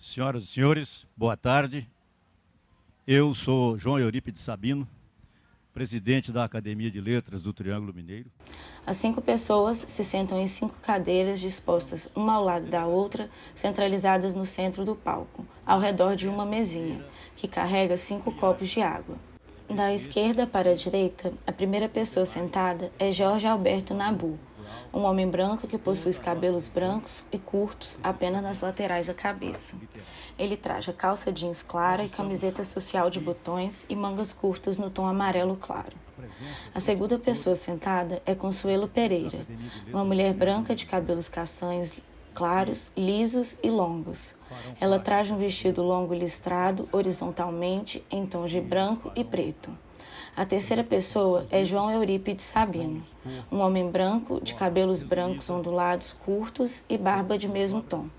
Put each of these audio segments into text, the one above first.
Senhoras e senhores, boa tarde. Eu sou João Eurípides Sabino, presidente da Academia de Letras do Triângulo Mineiro. As 5 pessoas se sentam em 5 cadeiras dispostas uma ao lado da outra, centralizadas no centro do palco, ao redor de uma mesinha, que carrega 5 copos de água. Da esquerda para a direita, a primeira pessoa sentada é Jorge Alberto Nabu, um homem branco que possui cabelos brancos e curtos apenas nas laterais da cabeça. Ele traja calça jeans clara e camiseta social de botões e mangas curtas no tom amarelo claro. A segunda pessoa sentada é Consuelo Pereira, uma mulher branca de cabelos castanhos claros, lisos e longos. Ela traz um vestido longo listrado horizontalmente em tons de branco e preto. A terceira pessoa é João Eurípides Sabino, um homem branco de cabelos brancos ondulados curtos e barba de mesmo tom.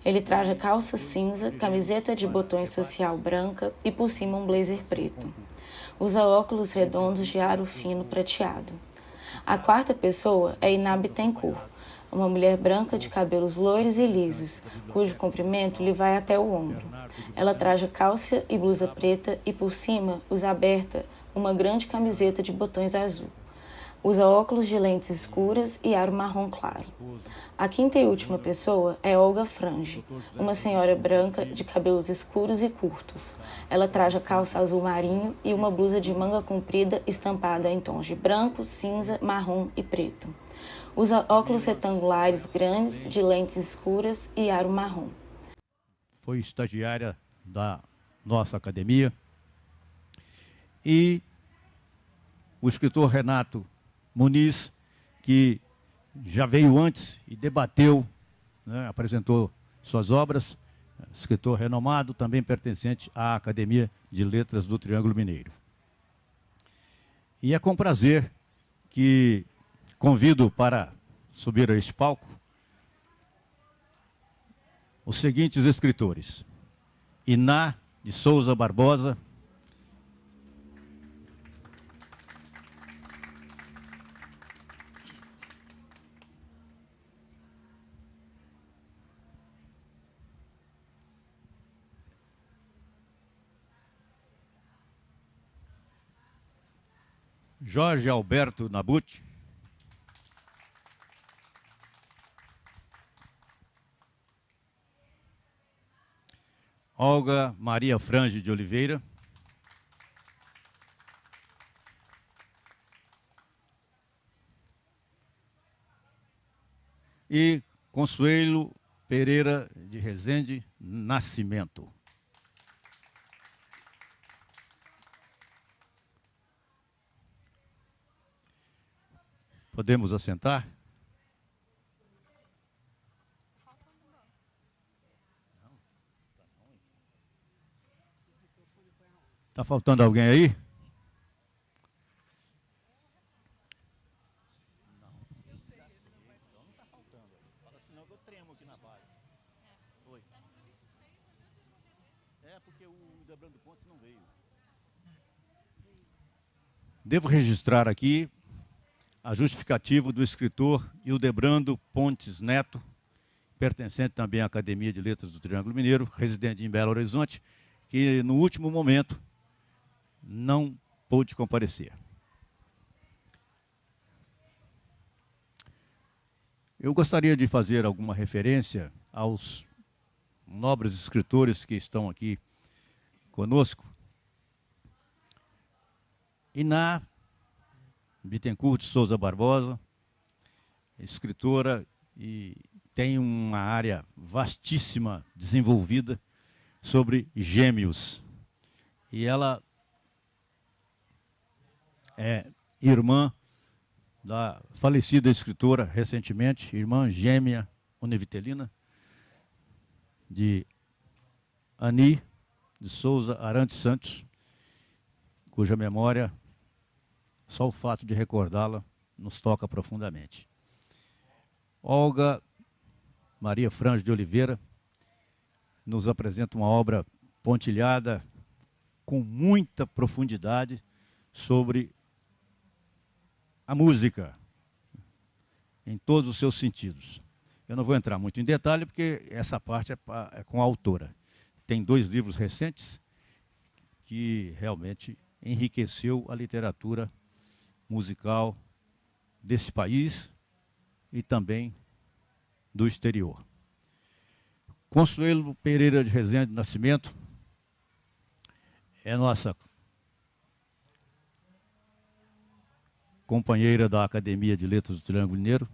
Ele traja calça cinza, camiseta de botões social branca e por cima um blazer preto. Usa óculos redondos de aro fino prateado. A quarta pessoa é Iná Bittencourt, uma mulher branca de cabelos loiros e lisos, cujo comprimento lhe vai até o ombro. Ela traja calça e blusa preta e por cima usa aberta uma grande camiseta de botões azul. Usa óculos de lentes escuras e aro marrom claro. A quinta e última pessoa é Olga Frange, uma senhora branca de cabelos escuros e curtos. Ela traja calça azul marinho e uma blusa de manga comprida estampada em tons de branco, cinza, marrom e preto. Usa óculos retangulares grandes de lentes escuras e aro marrom. Foi estagiária da nossa academia. E o escritor Renato Muniz, que já veio antes e debateu, né, apresentou suas obras, escritor renomado, também pertencente à Academia de Letras do Triângulo Mineiro. E é com prazer que convido para subir a este palco os seguintes escritores: Iná de Souza Barbosa, Jorge Alberto Nabuti, Olga Maria Frange de Oliveira, e Consuelo Pereira de Rezende Nascimento. Podemos assentar? Está faltando alguém aí? Não. Eu sei, ele não vai. Não está faltando. Fala senão eu tremo aqui na base. Oi. É porque o Debrando Pontes não veio. Devo registrar aqui a justificativa do escritor Hildebrando Pontes Neto, pertencente também à Academia de Letras do Triângulo Mineiro, residente em Belo Horizonte, que no último momento não pôde comparecer. Eu gostaria de fazer alguma referência aos nobres escritores que estão aqui conosco. Iná Bittencourt de Souza Barbosa, escritora e tem uma área vastíssima desenvolvida sobre gêmeos. E ela é irmã da falecida escritora recentemente, irmã gêmea univitelina, de Ani de Souza Arantes Santos, cuja memória, só o fato de recordá-la, nos toca profundamente. Olga Maria Frange de Oliveira nos apresenta uma obra pontilhada com muita profundidade sobre a música, em todos os seus sentidos. Eu não vou entrar muito em detalhe, porque essa parte é com a autora. tem 2 livros recentes que realmente enriqueceu a literatura musical desse país e também do exterior. Consuelo Pereira de Rezende Nascimento é nossa companheira da Academia de Letras do Triângulo Mineiro,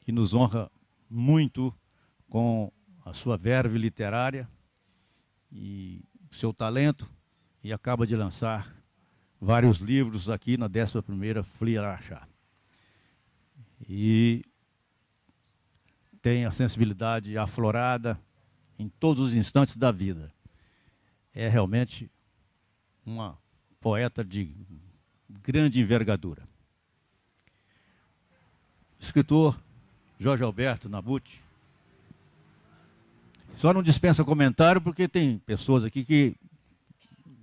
que nos honra muito com a sua verve literária e seu talento, e acaba de lançar vários livros aqui na 11ª Fliarachá. E tem a sensibilidade aflorada em todos os instantes da vida. É realmente uma poeta de grande envergadura. Escritor Jorge Alberto Nabuti só não dispensa comentário porque tem pessoas aqui que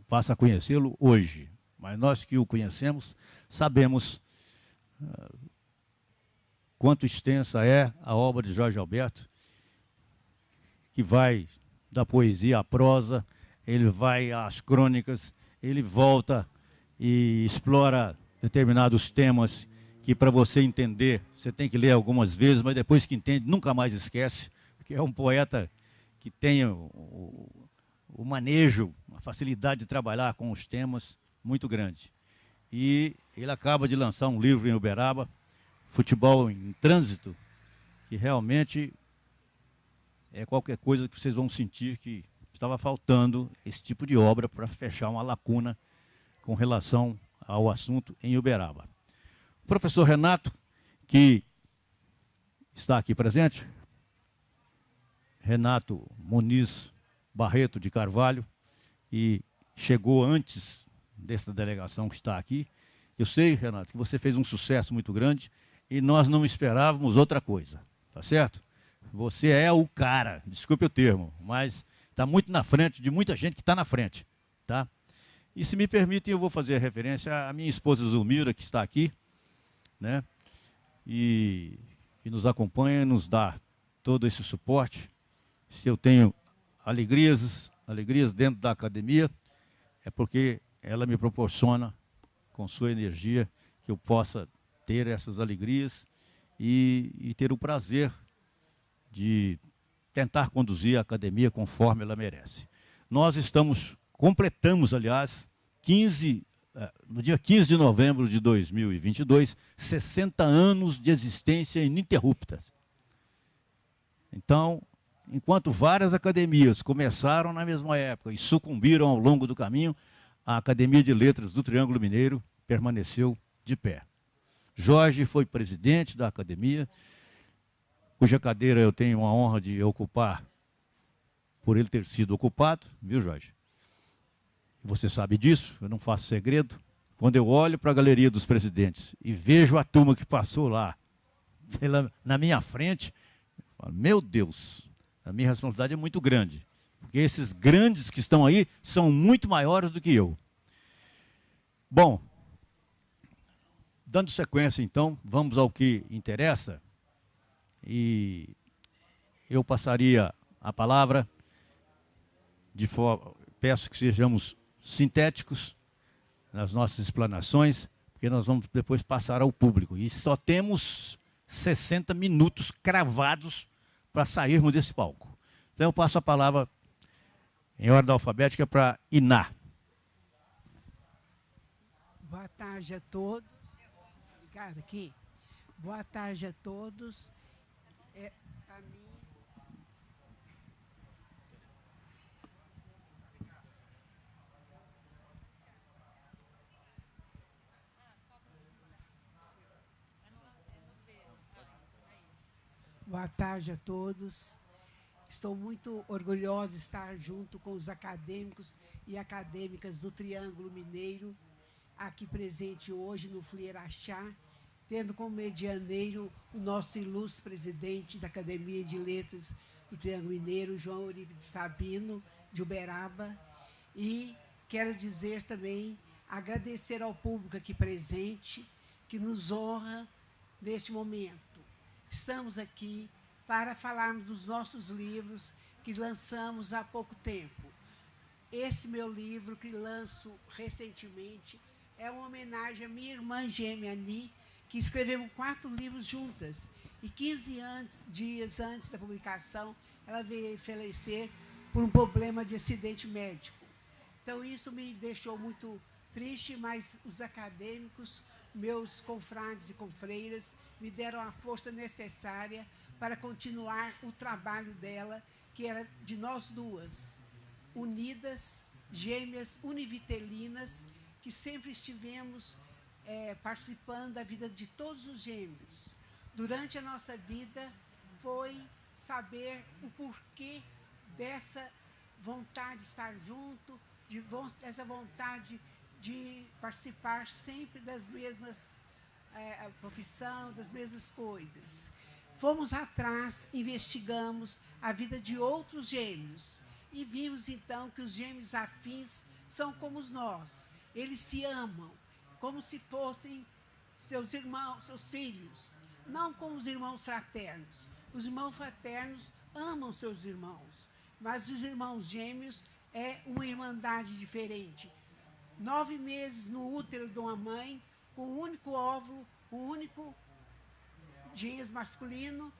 passam a conhecê-lo hoje, mas nós que o conhecemos sabemos quanto extensa é a obra de Jorge Alberto, que vai da poesia à prosa, ele vai às crônicas, ele volta e explora determinados temas que, para você entender, você tem que ler algumas vezes, mas depois que entende, nunca mais esquece, porque é um poeta que tem o manejo, a facilidade de trabalhar com os temas muito grande. E ele acaba de lançar um livro em Uberaba, Futebol em Trânsito, que realmente é qualquer coisa que vocês vão sentir que estava faltando esse tipo de obra para fechar uma lacuna com relação ao assunto em Uberaba. O professor Renato, que está aqui presente, Renato Muniz Barreto de Carvalho, e chegou antes dessa delegação que está aqui. Eu sei, Renato, que você fez um sucesso muito grande e nós não esperávamos outra coisa, tá certo? Você é o cara, desculpe o termo, mas está muito na frente de muita gente que está na frente, tá? E se me permitem, eu vou fazer referência à minha esposa Zulmira, que está aqui, né? E nos acompanha, nos dá todo esse suporte. Se eu tenho alegrias dentro da academia, é porque ela me proporciona, com sua energia, que eu possa ter essas alegrias e ter o prazer de tentar conduzir a academia conforme ela merece. Nós completamos, aliás, no dia 15 de novembro de 2022, 60 anos de existência ininterrupta. Então, enquanto várias academias começaram na mesma época e sucumbiram ao longo do caminho, a Academia de Letras do Triângulo Mineiro permaneceu de pé. Jorge foi presidente da academia, cuja cadeira eu tenho a honra de ocupar por ele ter sido ocupado, viu, Jorge? Você sabe disso, eu não faço segredo. Quando eu olho para a galeria dos presidentes e vejo a turma que passou lá na minha frente, eu falo, meu Deus, a minha responsabilidade é muito grande, porque esses grandes que estão aí são muito maiores do que eu. Bom, dando sequência então, vamos ao que interessa, e eu passaria a palavra, peço que sejamos sintéticos nas nossas explanações, porque nós vamos depois passar ao público. E só temos 60 minutos cravados para sairmos desse palco. Então eu passo a palavra em ordem alfabética para Iná. Boa tarde a todos. Obrigada aqui. Boa tarde a todos. A mim... Boa tarde a todos. Estou muito orgulhosa de estar junto com os acadêmicos e acadêmicas do Triângulo Mineiro, aqui presente hoje no Fliarachá, tendo como medianeiro o nosso ilustre presidente da Academia de Letras do Triângulo Mineiro, João Eurípides Sabino, de Uberaba. E quero dizer também, agradecer ao público aqui presente, que nos honra neste momento. Estamos aqui para falarmos dos nossos livros, que lançamos há pouco tempo. Esse meu livro, que lanço recentemente, é uma homenagem à minha irmã gêmea, Ani, que escrevemos 4 livros juntas. E 15 dias antes da publicação, ela veio falecer por um problema de acidente médico. Então, isso me deixou muito triste, mas os acadêmicos, meus confrades e confreiras, me deram a força necessária para continuar o trabalho dela, que era de nós duas, unidas, gêmeas univitelinas, que sempre estivemos participando da vida de todos os gêmeos. Durante a nossa vida, foi saber o porquê dessa vontade de estar junto, dessa vontade de participar sempre das mesmas profissão, das mesmas coisas. Fomos atrás, investigamos a vida de outros gêmeos e vimos, então, que os gêmeos afins são como nós. Eles se amam, como se fossem seus irmãos, seus filhos, não como os irmãos fraternos. Os irmãos fraternos amam seus irmãos, mas os irmãos gêmeos é uma irmandade diferente. 9 meses no útero de uma mãe, com um único óvulo, um único genes masculino,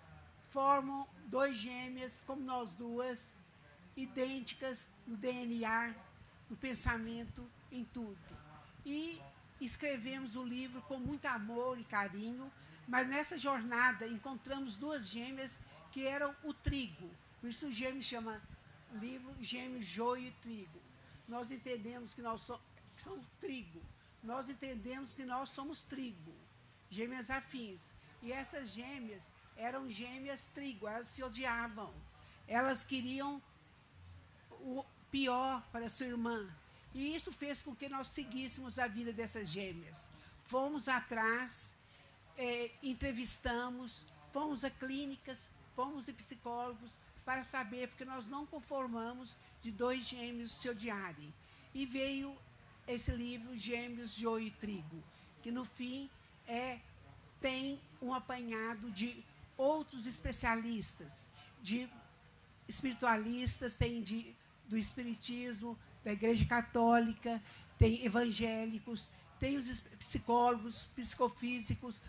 formam 2 gêmeas, como nós duas, idênticas no DNA, no pensamento, em tudo. E escrevemos o livro com muito amor e carinho, mas nessa jornada encontramos 2 gêmeas que eram o trigo. Por isso o gêmeo chama livro Gêmeos, Joio e Trigo. Nós entendemos que nós somos trigo. Nós entendemos que nós somos trigo, gêmeas afins. E essas gêmeas eram gêmeas trigo, elas se odiavam. Elas queriam o pior para sua irmã. E isso fez com que nós seguíssemos a vida dessas gêmeas. Fomos atrás, entrevistamos, fomos a clínicas, fomos a psicólogos para saber, porque nós não conformamos de 2 gêmeos se odiarem. E veio esse livro, Gêmeos, Joio e Trigo, que no fim tem um apanhado de outros especialistas, de espiritualistas, tem do espiritismo, da Igreja Católica, tem evangélicos, tem os psicólogos, psicofísicos,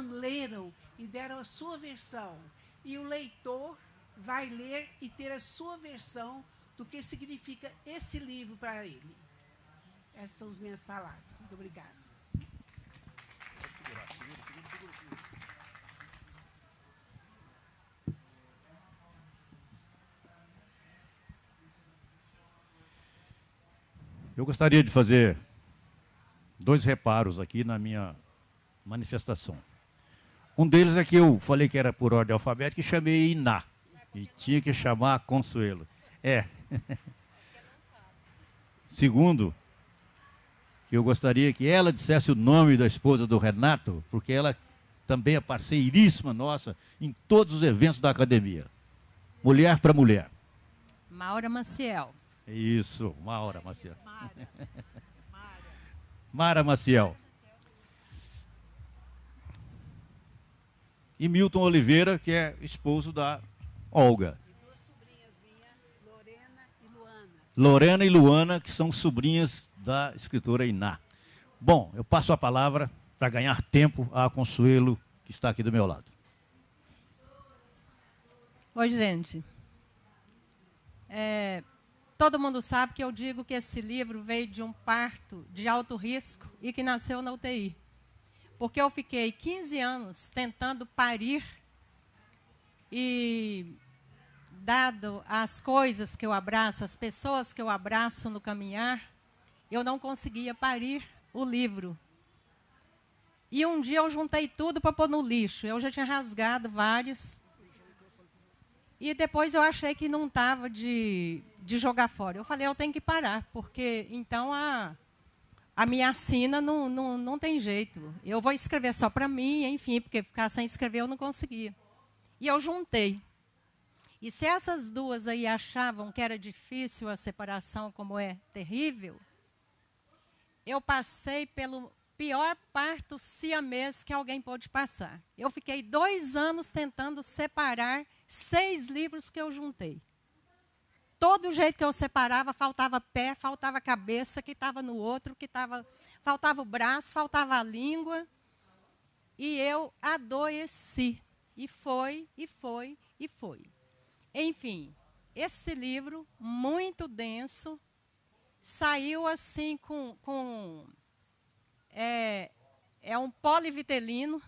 leram e deram a sua versão. E o leitor vai ler e ter a sua versão do que significa esse livro para ele. Essas são as minhas palavras. Muito obrigada. Eu gostaria de fazer 2 reparos aqui na minha manifestação. Um deles é que eu falei que era por ordem alfabética e chamei Iná. E tinha que chamar Consuelo. Segundo, que eu gostaria que ela dissesse o nome da esposa do Renato, porque ela também é parceiríssima nossa em todos os eventos da academia. Mulher para mulher. Maura Maciel. Isso, Maura Maciel. Mara Maciel. E Milton Oliveira, que é esposo da Olga. E 2 sobrinhas minhas, Lorena e Luana. Lorena e Luana, que são sobrinhas da escritora Iná. Bom, eu passo a palavra para ganhar tempo à Consuelo, que está aqui do meu lado. Oi, gente. Todo mundo sabe que eu digo que esse livro veio de um parto de alto risco e que nasceu na UTI. Porque eu fiquei 15 anos tentando parir e, dado as coisas que eu abraço, as pessoas que eu abraço no caminhar, eu não conseguia parir o livro. E um dia eu juntei tudo para pôr no lixo. Eu já tinha rasgado vários. E depois eu achei que não estava de jogar fora. Eu falei, eu tenho que parar, porque então a minha assina não tem jeito. Eu vou escrever só para mim, enfim, porque ficar sem escrever eu não conseguia. E eu juntei. E se essas 2 aí achavam que era difícil a separação, como é terrível, eu passei pelo pior parto siamês que alguém pôde passar. Eu fiquei 2 anos tentando separar 6 livros que eu juntei. todo jeito que eu separava, faltava pé, faltava cabeça, que estava no outro, faltava o braço, faltava a língua. E eu adoeci. E foi, e foi, e foi. Enfim, esse livro, muito denso, saiu assim é um polivitelino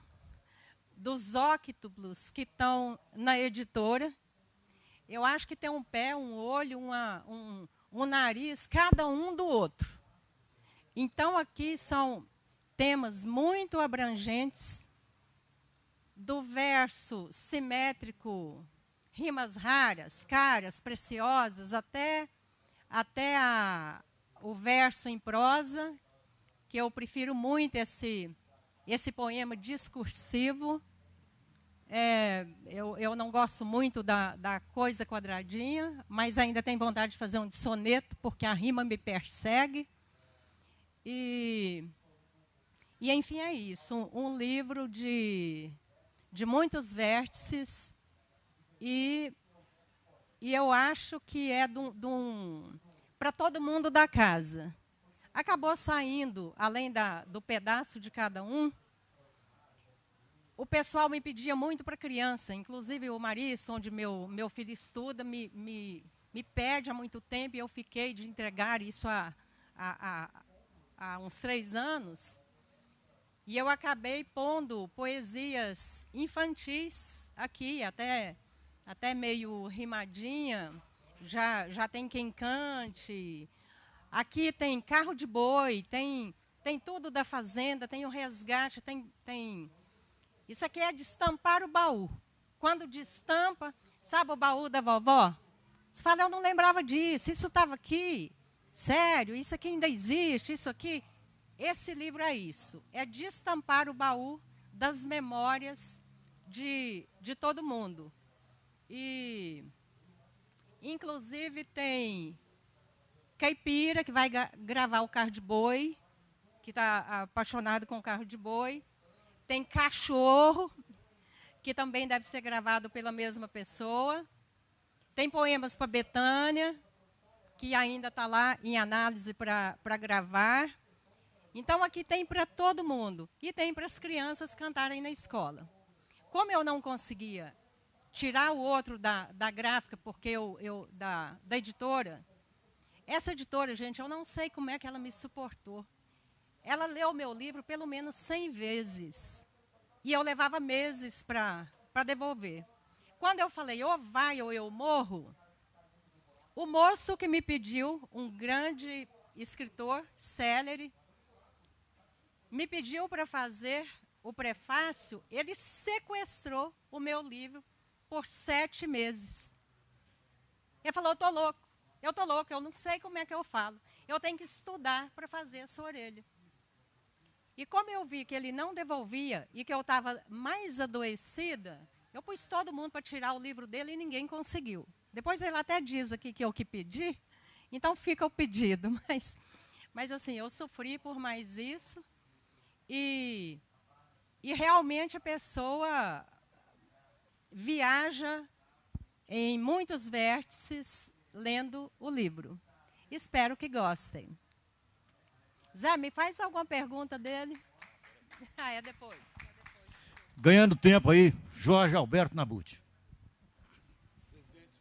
dos óctuplos que estão na editora. Eu acho que tem um pé, um olho, um nariz, cada um do outro. Então, aqui são temas muito abrangentes, do verso simétrico, rimas raras, caras, preciosas, até o verso em prosa, que eu prefiro muito esse poema discursivo. Eu não gosto muito da coisa quadradinha, mas ainda tenho vontade de fazer um de soneto, porque a rima me persegue. E enfim, é isso. Um livro de muitos vértices, e eu acho que é para todo mundo da casa. Acabou saindo, além do pedaço de cada um, o pessoal me pedia muito para criança, inclusive o Marista, onde meu filho estuda, me pede há muito tempo, e eu fiquei de entregar isso há uns 3 anos. E eu acabei pondo poesias infantis aqui, até meio rimadinha, já tem quem cante. Aqui tem carro de boi, tem tudo da fazenda, tem o resgate, tem... Isso aqui é destampar o baú. Quando destampa, sabe o baú da vovó? Você fala, eu não lembrava disso, isso estava aqui. Sério, isso aqui ainda existe, isso aqui... Esse livro é isso, é destampar o baú das memórias de todo mundo. E, inclusive, tem caipira, que vai gravar o carro de boi, que está apaixonado com o carro de boi. Tem cachorro, que também deve ser gravado pela mesma pessoa. Tem poemas para Betânia, que ainda está lá em análise para gravar. Então, aqui tem para todo mundo. E tem para as crianças cantarem na escola. Como eu não conseguia tirar o outro da gráfica, porque da editora, essa editora, gente, eu não sei como é que ela me suportou. Ela leu o meu livro pelo menos 100 vezes. E eu levava meses para devolver. Quando eu falei, ou vai ou eu morro, o moço que me pediu, um grande escritor, célere, me pediu para fazer o prefácio, ele sequestrou o meu livro por 7 meses. Ele falou, eu estou louco, eu não sei como é que eu falo. Eu tenho que estudar para fazer essa orelha. E como eu vi que ele não devolvia e que eu estava mais adoecida, eu pus todo mundo para tirar o livro dele e ninguém conseguiu. Depois ele até diz aqui que eu que pedi, então fica o pedido. Mas assim, eu sofri por mais isso. E realmente a pessoa viaja em muitos vértices lendo o livro. Espero que gostem. Zé, me faz alguma pergunta dele? É depois. Ganhando tempo aí, Jorge Alberto Nabuti.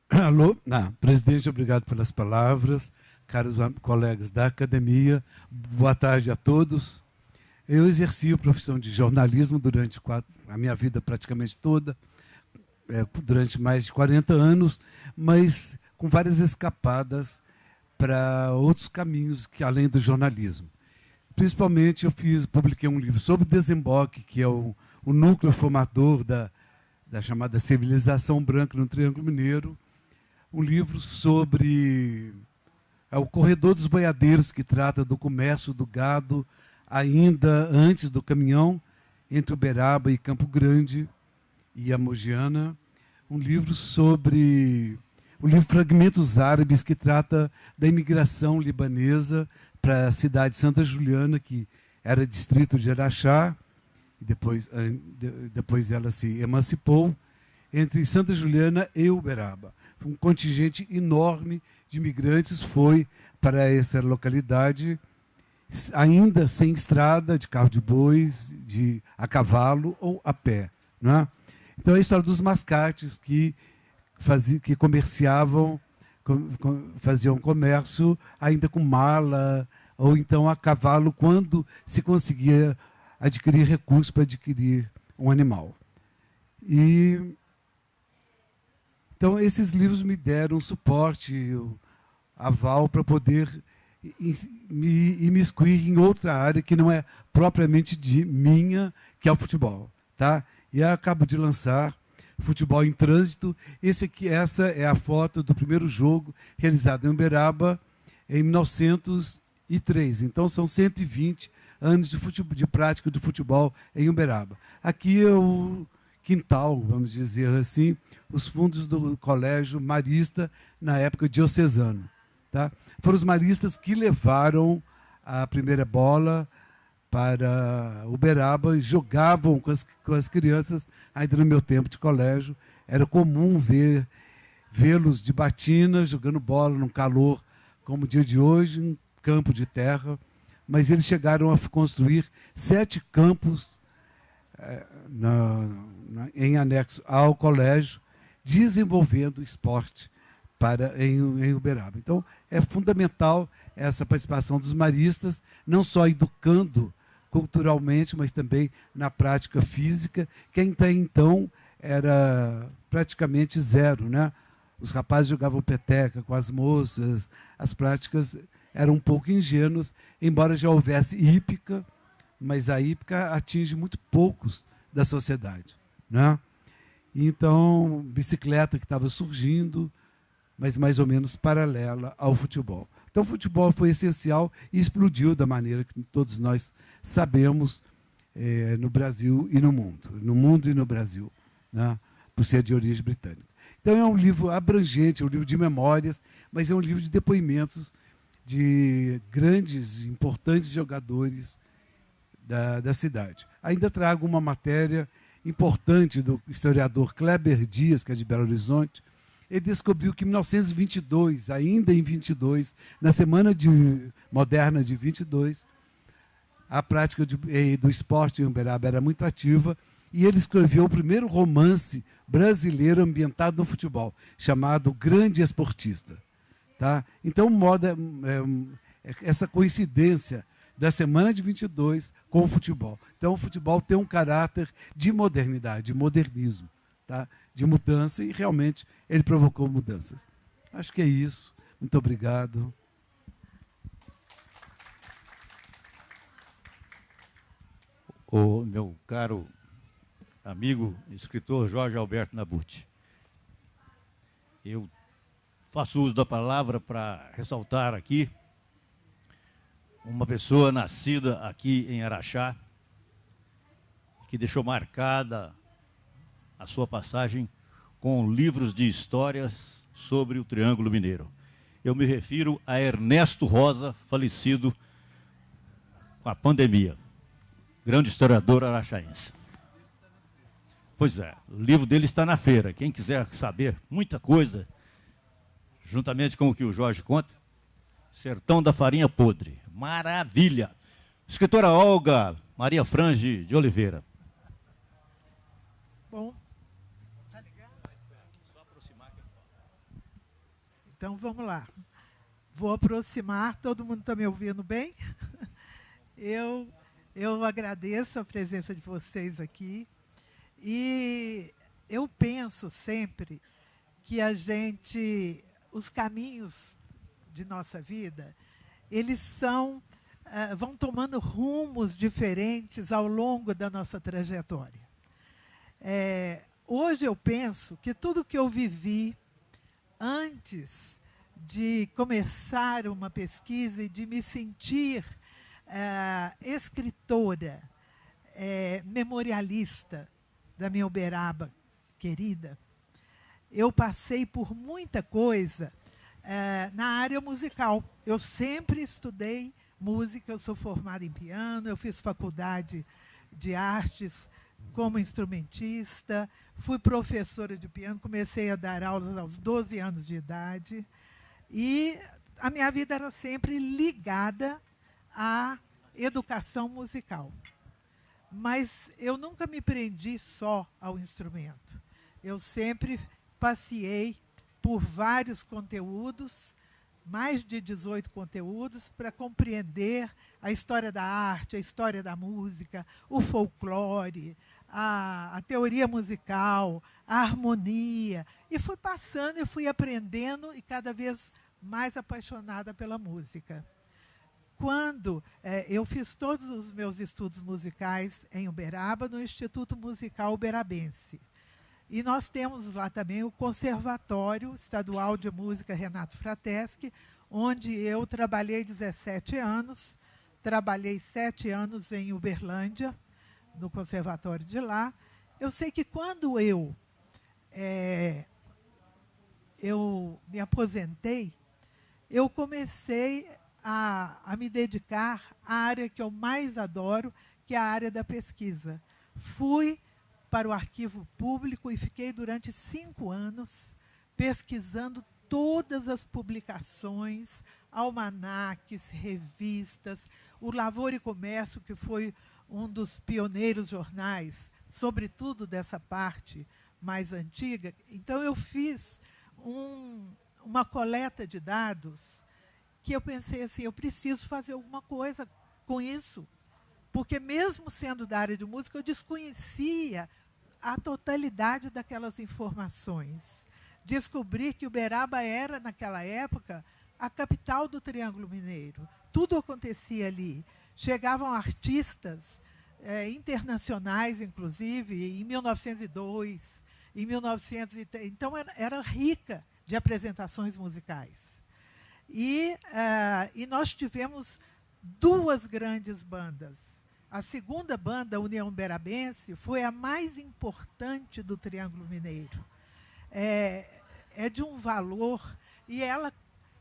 Alô, presidente, obrigado pelas palavras. Caros colegas da academia, boa tarde a todos. Eu exerci a profissão de jornalismo durante a minha vida praticamente toda, durante mais de 40 anos, mas com várias escapadas para outros caminhos que além do jornalismo. Principalmente eu publiquei um livro sobre Desemboque, que é o núcleo formador da chamada civilização branca no Triângulo Mineiro, um livro sobre o corredor dos boiadeiros, que trata do comércio do gado, ainda antes do caminhão, entre Uberaba e Campo Grande e a Mogiana, um livro sobre o livro Fragmentos Árabes, que trata da imigração libanesa para a cidade de Santa Juliana, que era distrito de Araxá, e depois ela se emancipou, entre Santa Juliana e Uberaba. um contingente enorme de imigrantes foi para essa localidade, ainda sem estrada, de carro de bois, a cavalo ou a pé. Não é? Então, é a história dos mascates que comerciavam, faziam comércio ainda com mala, ou então a cavalo, quando se conseguia adquirir recursos para adquirir um animal. Então, esses livros me deram suporte, aval para poder me imiscuir em outra área que não é propriamente minha, que é o futebol. Tá? E eu acabo de lançar Futebol em Trânsito. Essa é a foto do primeiro jogo realizado em Uberaba em 1903. Então, são 120 anos de prática do futebol em Uberaba. Aqui é o quintal, vamos dizer assim, os fundos do Colégio Marista na época diocesano. Tá? Foram os maristas que levaram a primeira bola para Uberaba e jogavam com as crianças, ainda no meu tempo de colégio. Era comum vê-los de batina, jogando bola num calor como o dia de hoje, em campo de terra. Mas eles chegaram a construir 7 campos em anexo ao colégio, desenvolvendo esporte em Uberaba. Então, é fundamental essa participação dos maristas, não só educando culturalmente, mas também na prática física, que até então era praticamente zero, né? Os rapazes jogavam peteca com as moças, as práticas eram um pouco ingênuas, embora já houvesse hípica, mas a hípica atinge muito poucos da sociedade, né? Então, bicicleta que estava surgindo, mas mais ou menos paralela ao futebol. Então, o futebol foi essencial e explodiu da maneira que todos nós sabemos no Brasil e no mundo e no Brasil, né? Por ser de origem britânica. Então, é um livro abrangente, é um livro de memórias, mas é um livro de depoimentos de grandes, importantes jogadores da cidade. Ainda trago uma matéria importante do historiador Kleber Dias, que é de Belo Horizonte. Ele descobriu que em 1922, ainda em 22, na Semana Moderna de 22, a prática do esporte em Uberaba era muito ativa, e ele escreveu o primeiro romance brasileiro ambientado no futebol, chamado Grande Esportista. Tá? Então, essa coincidência da Semana de 22 com o futebol. Então, o futebol tem um caráter de modernidade, de modernismo, tá? De mudança, e realmente ele provocou mudanças. Acho que é isso. Muito obrigado. O meu caro amigo, escritor Jorge Alberto Nabuti, eu faço uso da palavra para ressaltar aqui uma pessoa nascida aqui em Araxá, que deixou marcada a sua passagem com livros de histórias sobre o Triângulo Mineiro. Eu me refiro a Ernesto Rosa, falecido com a pandemia, grande historiador araxaense. Pois é, o livro dele está na feira. Quem quiser saber muita coisa, juntamente com o que o Jorge conta, Sertão da Farinha Podre. Maravilha! Escritora Olga Maria Frange de Oliveira. Bom, tá ligado? Só aproximar que eu falo. Então vamos lá. Vou aproximar, todo mundo está me ouvindo bem? Eu agradeço a presença de vocês aqui. E eu penso sempre que os caminhos de nossa vida, eles vão tomando rumos diferentes ao longo da nossa trajetória. Hoje eu penso que tudo que eu vivi antes de começar uma pesquisa e de me sentir escritora, memorialista da minha Uberaba querida, eu passei por muita coisa na área musical. Eu sempre estudei música, eu sou formada em piano, eu fiz faculdade de artes como instrumentista, fui professora de piano, comecei a dar aulas aos 12 anos de idade, e a minha vida era sempre ligada à educação musical. Mas eu nunca me prendi só ao instrumento. Eu sempre passeei por vários conteúdos, mais de 18 conteúdos, para compreender a história da arte, a história da música, o folclore, a teoria musical, a harmonia. E fui passando, e fui aprendendo, e cada vez mais apaixonada pela música. Quando eu fiz todos os meus estudos musicais em Uberaba, no Instituto Musical Uberabense. E nós temos lá também o Conservatório Estadual de Música Renato Frateschi, onde eu trabalhei 17 anos, trabalhei 7 anos em Uberlândia, no conservatório de lá. Eu sei que quando eu me aposentei, eu comecei a me dedicar à área que eu mais adoro, que é a área da pesquisa. Fui para o arquivo público e fiquei durante 5 anos pesquisando todas as publicações, almanaques, revistas, o Lavoura e Comércio, que foi um dos pioneiros jornais, sobretudo dessa parte mais antiga. Então, eu fiz uma coleta de dados que eu pensei assim, eu preciso fazer alguma coisa com isso, porque mesmo sendo da área de música, eu desconhecia a totalidade daquelas informações. Descobri que Uberaba era, naquela época, a capital do Triângulo Mineiro. Tudo acontecia ali. Chegavam artistas internacionais, inclusive, em 1902, em 1903. Então, era rica de apresentações musicais. E nós tivemos 2 grandes bandas. A segunda banda, União Uberabense, foi a mais importante do Triângulo Mineiro. É de um valor, e ela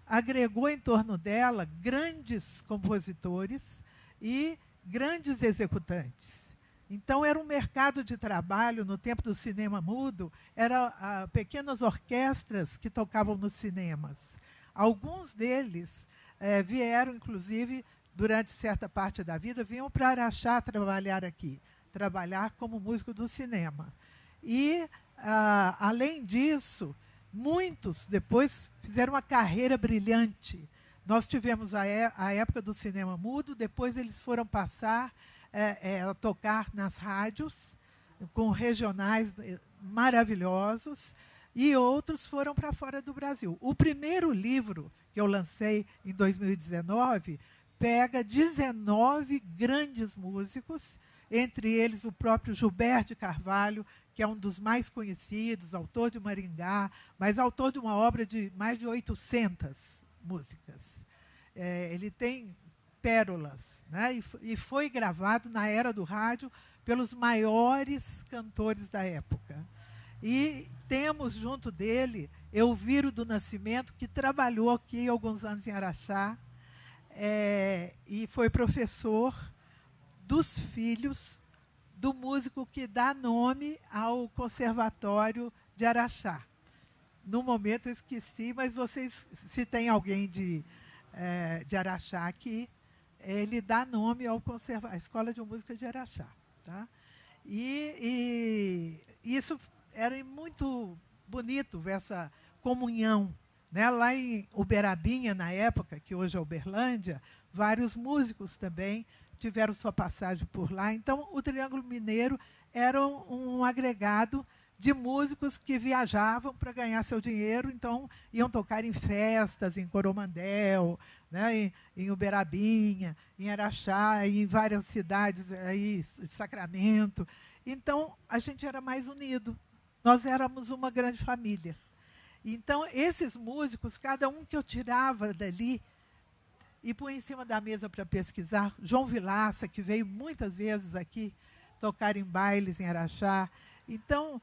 agregou em torno dela grandes compositores e grandes executantes. Então, era um mercado de trabalho, no tempo do cinema mudo, eram pequenas orquestras que tocavam nos cinemas. Alguns deles vieram, inclusive, durante certa parte da vida, vinham para Araxá trabalhar aqui, trabalhar como músico do cinema. E, além disso, muitos depois fizeram uma carreira brilhante. Nós tivemos a época do cinema mudo, depois eles foram passar a tocar nas rádios, com regionais maravilhosos, e outros foram para fora do Brasil. O primeiro livro que eu lancei em 2019 pega 19 grandes músicos, entre eles o próprio Gilberto de Carvalho, que é um dos mais conhecidos, autor de Maringá, mas autor de uma obra de mais de 800 músicas. Ele tem pérolas, né? E foi gravado na era do rádio pelos maiores cantores da época. E temos junto dele Elviro do Nascimento, que trabalhou aqui alguns anos em Araxá, e foi professor dos filhos do músico que dá nome ao Conservatório de Araxá. No momento eu esqueci, mas vocês, se tem alguém de Araxá aqui, ele dá nome ao à Escola de Música de Araxá. Tá? E isso era muito bonito, ver essa comunhão. Né? Lá em Uberabinha, na época, que hoje é Uberlândia, vários músicos também tiveram sua passagem por lá. Então, o Triângulo Mineiro era um agregado de músicos que viajavam para ganhar seu dinheiro, então iam tocar em festas, em Coromandel, né, em Uberabinha, em Araxá, em várias cidades, aí, Sacramento. Então, a gente era mais unido. Nós éramos uma grande família. Então, esses músicos, cada um que eu tirava dali e punha em cima da mesa para pesquisar, João Vilaça, que veio muitas vezes aqui tocar em bailes em Araxá. Então,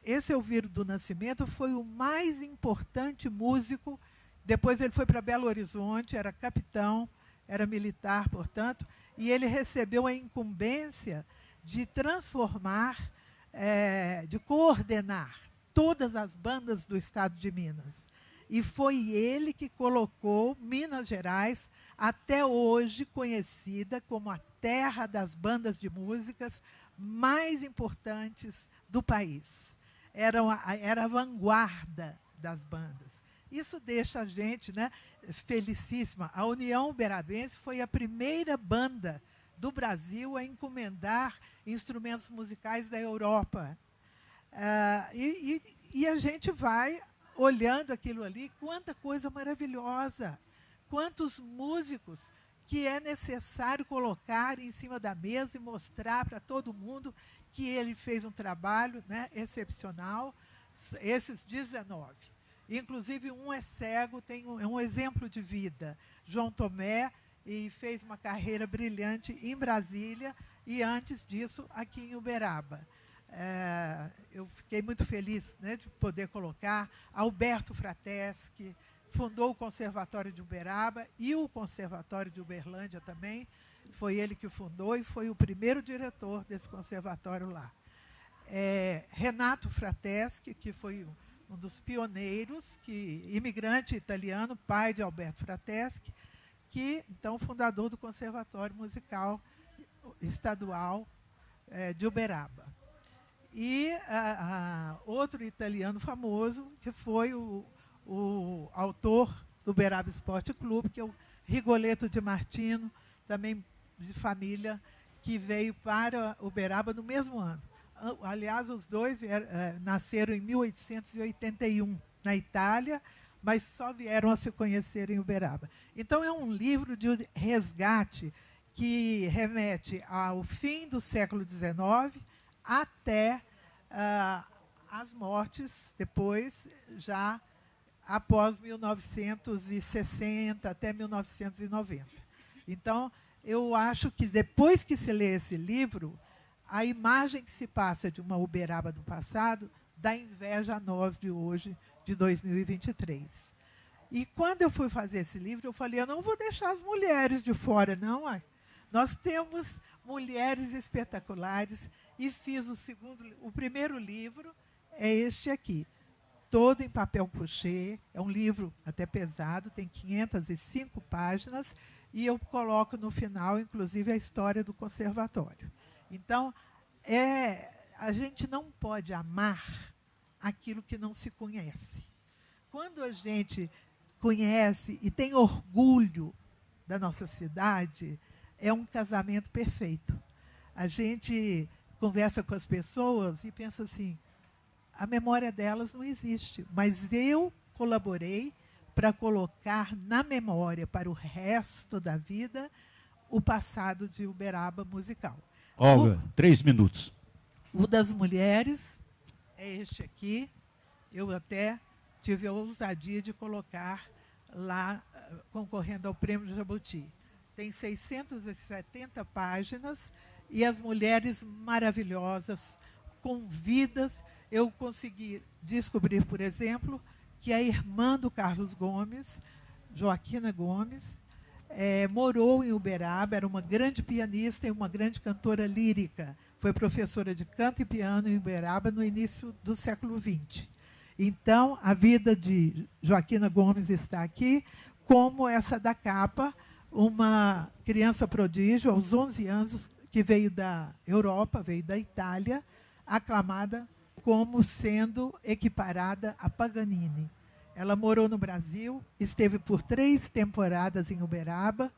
esse Elviro do Nascimento foi o mais importante músico. Depois ele foi para Belo Horizonte, era capitão, era militar, portanto, e ele recebeu a incumbência de transformar, de coordenar todas as bandas do estado de Minas. E foi ele que colocou Minas Gerais, até hoje conhecida como a terra das bandas de músicas mais importantes do país. Era a vanguarda das bandas. Isso deixa a gente, né, felicíssima. A União Uberabense foi a primeira banda do Brasil a encomendar instrumentos musicais da Europa. E a gente vai olhando aquilo ali, quanta coisa maravilhosa, quantos músicos que é necessário colocar em cima da mesa e mostrar para todo mundo que ele fez um trabalho, né, excepcional, esses 19. Inclusive, um é cego, é um exemplo de vida, João Tomé, e fez uma carreira brilhante em Brasília e, antes disso, aqui em Uberaba. Eu fiquei muito feliz, né, de poder colocar Alberto Frateschi, fundou o Conservatório de Uberaba e o Conservatório de Uberlândia também. Foi ele que fundou e foi o primeiro diretor desse conservatório lá. Renato Frateschi, que foi um dos pioneiros, imigrante italiano, pai de Alberto Frateschi, que, então, fundador do Conservatório Musical Estadual de Uberaba. E outro italiano famoso, que foi o autor do Uberaba Esporte Clube, que é o Rigoletto de Martino, também de família, que veio para Uberaba no mesmo ano. Aliás, os dois nasceram em 1881, na Itália, mas só vieram a se conhecer em Uberaba. Então, é um livro de resgate que remete ao fim do século XIX até as mortes, depois, já após 1960, até 1990. Então, eu acho que depois que se lê esse livro, a imagem que se passa de uma Uberaba do passado dá inveja a nós de hoje, de 2023. E quando eu fui fazer esse livro, eu falei, eu não vou deixar as mulheres de fora, não. Nós temos mulheres espetaculares e fiz o primeiro livro, é este aqui, todo em papel couché, é um livro até pesado, tem 505 páginas, e eu coloco no final, inclusive, a história do conservatório. Então, a gente não pode amar aquilo que não se conhece. Quando a gente conhece e tem orgulho da nossa cidade, é um casamento perfeito. A gente conversa com as pessoas e pensa assim, a memória delas não existe, mas eu colaborei para colocar na memória, para o resto da vida, o passado de Uberaba musical. Olga, 3 minutos. O das mulheres é este aqui. Eu até tive a ousadia de colocar lá, concorrendo ao Prêmio Jabuti. Tem 670 páginas e as mulheres maravilhosas, com vidas. Eu consegui descobrir, por exemplo, que a irmã do Carlos Gomes, Joaquina Gomes, morou em Uberaba, era uma grande pianista e uma grande cantora lírica. Foi professora de canto e piano em Uberaba no início do século XX. Então, a vida de Joaquina Gomes está aqui, como essa da capa, uma criança prodígio, aos 11 anos, que veio da Europa, veio da Itália, aclamada como sendo equiparada a Paganini. Ela morou no Brasil, esteve por 3 temporadas em Uberaba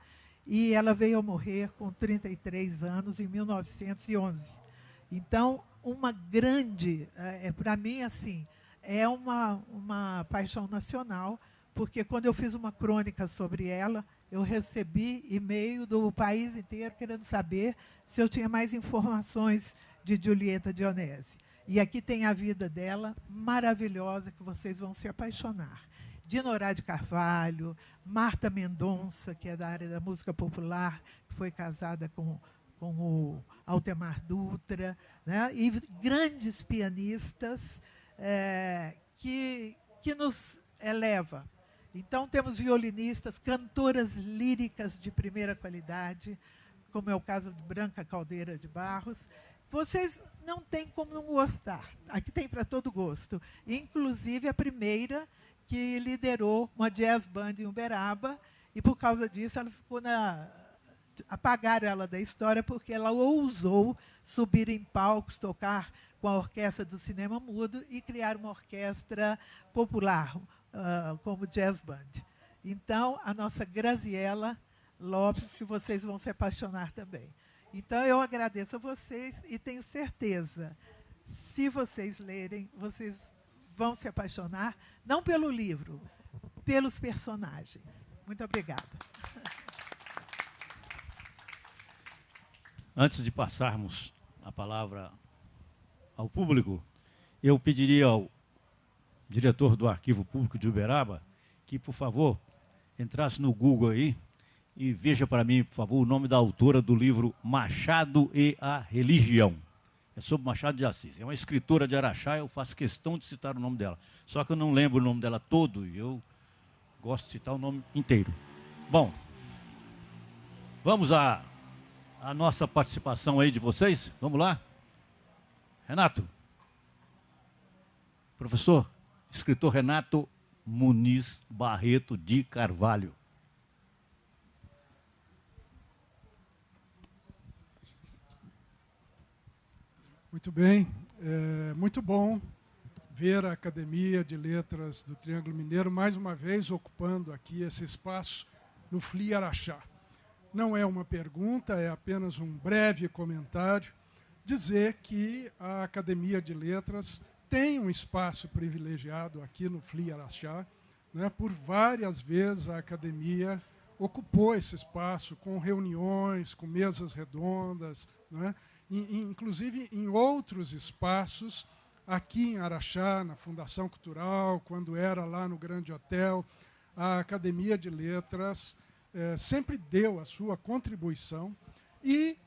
e ela veio a morrer com 33 anos em 1911. Então, uma grande, para mim, assim, é uma paixão nacional, porque quando eu fiz uma crônica sobre ela, eu recebi e-mail do país inteiro querendo saber se eu tinha mais informações de Julieta Dionese. E aqui tem a vida dela, maravilhosa, que vocês vão se apaixonar. Dinorá de Carvalho, Marta Mendonça, que é da área da música popular, que foi casada com o Altemar Dutra, né? E grandes pianistas que nos eleva. Então, temos violinistas, cantoras líricas de primeira qualidade, como é o caso de Branca Caldeira de Barros, vocês não têm como não gostar. Aqui tem para todo gosto. Inclusive a primeira que liderou uma jazz band em Uberaba, e por causa disso ela ficou apagaram ela da história, porque ela ousou subir em palcos, tocar com a orquestra do cinema mudo e criar uma orquestra popular, como jazz band. Então, a nossa Graziela Lopes, que vocês vão se apaixonar também. Então, eu agradeço a vocês e tenho certeza, se vocês lerem, vocês vão se apaixonar, não pelo livro, pelos personagens. Muito obrigada. Antes de passarmos a palavra ao público, eu pediria ao diretor do Arquivo Público de Uberaba que, por favor, entrasse no Google aí e veja para mim, por favor, o nome da autora do livro Machado e a Religião. É sobre Machado de Assis. É uma escritora de Araxá, eu faço questão de citar o nome dela. Só que eu não lembro o nome dela todo e eu gosto de citar o nome inteiro. Bom, vamos à nossa participação aí de vocês. Vamos lá? Renato. Professor, escritor Renato Muniz Barreto de Carvalho. Muito bem, muito bom ver a Academia de Letras do Triângulo Mineiro mais uma vez ocupando aqui esse espaço no FLI Araxá. Não é uma pergunta, é apenas um breve comentário, dizer que a Academia de Letras tem um espaço privilegiado aqui no FLI Araxá, né? Por várias vezes a Academia ocupou esse espaço com reuniões, com mesas redondas, né? Inclusive em outros espaços, aqui em Araxá, na Fundação Cultural, quando era lá no Grande Hotel, a Academia de Letras sempre deu a sua contribuição e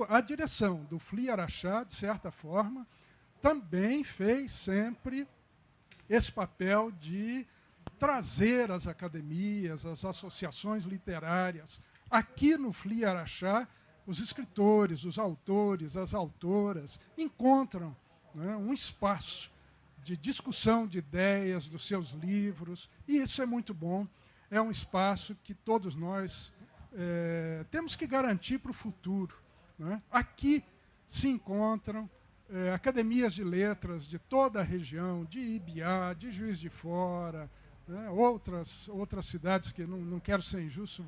a direção do FLI Araxá, de certa forma, também fez sempre esse papel de trazer as academias, as associações literárias. Aqui no FLI Araxá, os escritores, os autores, as autoras encontram, né, um espaço de discussão de ideias dos seus livros, e isso é muito bom. É um espaço que todos nós temos que garantir para o futuro, né? Aqui se encontram academias de letras de toda a região, de Ibiá, de Juiz de Fora, né? outras cidades que não quero ser injusto,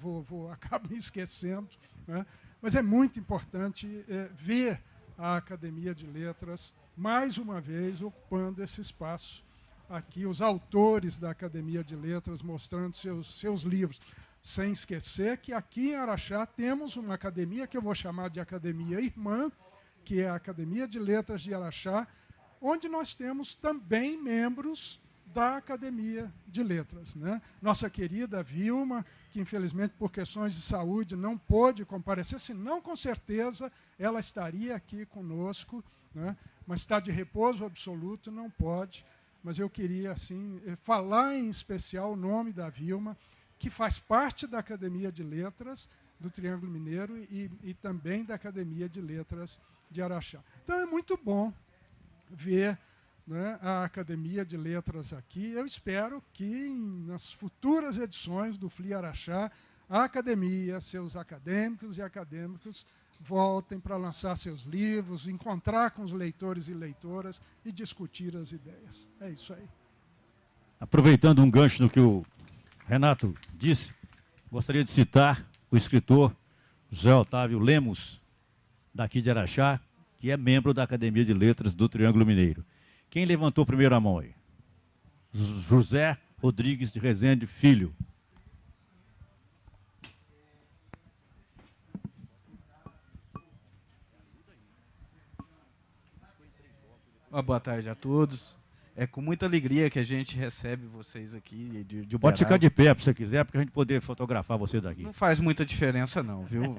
acabo me esquecendo, né? Mas é muito importante ver a Academia de Letras, mais uma vez, ocupando esse espaço aqui, os autores da Academia de Letras mostrando seus livros. Sem esquecer que aqui em Araxá temos uma academia que eu vou chamar de Academia Irmã, que é a Academia de Letras de Araxá, onde nós temos também membros da Academia de Letras, né? Nossa querida Vilma, que infelizmente por questões de saúde não pôde comparecer, senão com certeza ela estaria aqui conosco, né? Mas está de repouso absoluto, não pode. Mas eu queria assim falar em especial o nome da Vilma, que faz parte da Academia de Letras do Triângulo Mineiro e também da Academia de Letras de Araxá. Então é muito bom ver, né, a Academia de Letras aqui. Eu espero que nas futuras edições do FLI Araxá, a Academia, seus acadêmicos e acadêmicas voltem para lançar seus livros, encontrar com os leitores e leitoras e discutir as ideias. É isso aí. Aproveitando um gancho no que o Renato disse, gostaria de citar o escritor José Otávio Lemos, daqui de Araxá, que é membro da Academia de Letras do Triângulo Mineiro. Quem levantou primeiro a mão aí? José Rodrigues de Rezende Filho. Uma boa tarde a todos. É com muita alegria que a gente recebe vocês aqui de Uberaba. Pode ficar de pé se você quiser, para a gente poder fotografar você daqui. Não faz muita diferença não, viu?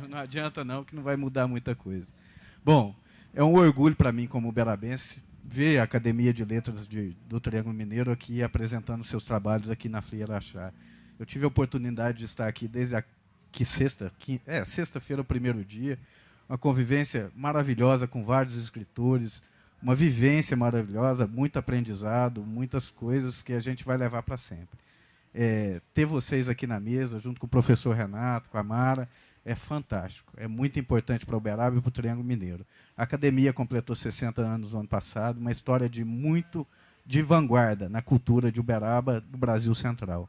Não adianta não, que não vai mudar muita coisa. Bom, é um orgulho para mim como uberabense ver a Academia de Letras do Triângulo Mineiro aqui apresentando seus trabalhos aqui na FLI Araxá. Eu tive a oportunidade de estar aqui desde sexta-feira, o primeiro dia, uma convivência maravilhosa com vários escritores, uma vivência maravilhosa, muito aprendizado, muitas coisas que a gente vai levar para sempre. Ter vocês aqui na mesa, junto com o professor Renato, com a Mara, é fantástico. É muito importante para Uberaba e para o Triângulo Mineiro. A academia completou 60 anos no ano passado, uma história de vanguarda na cultura de Uberaba, do Brasil Central.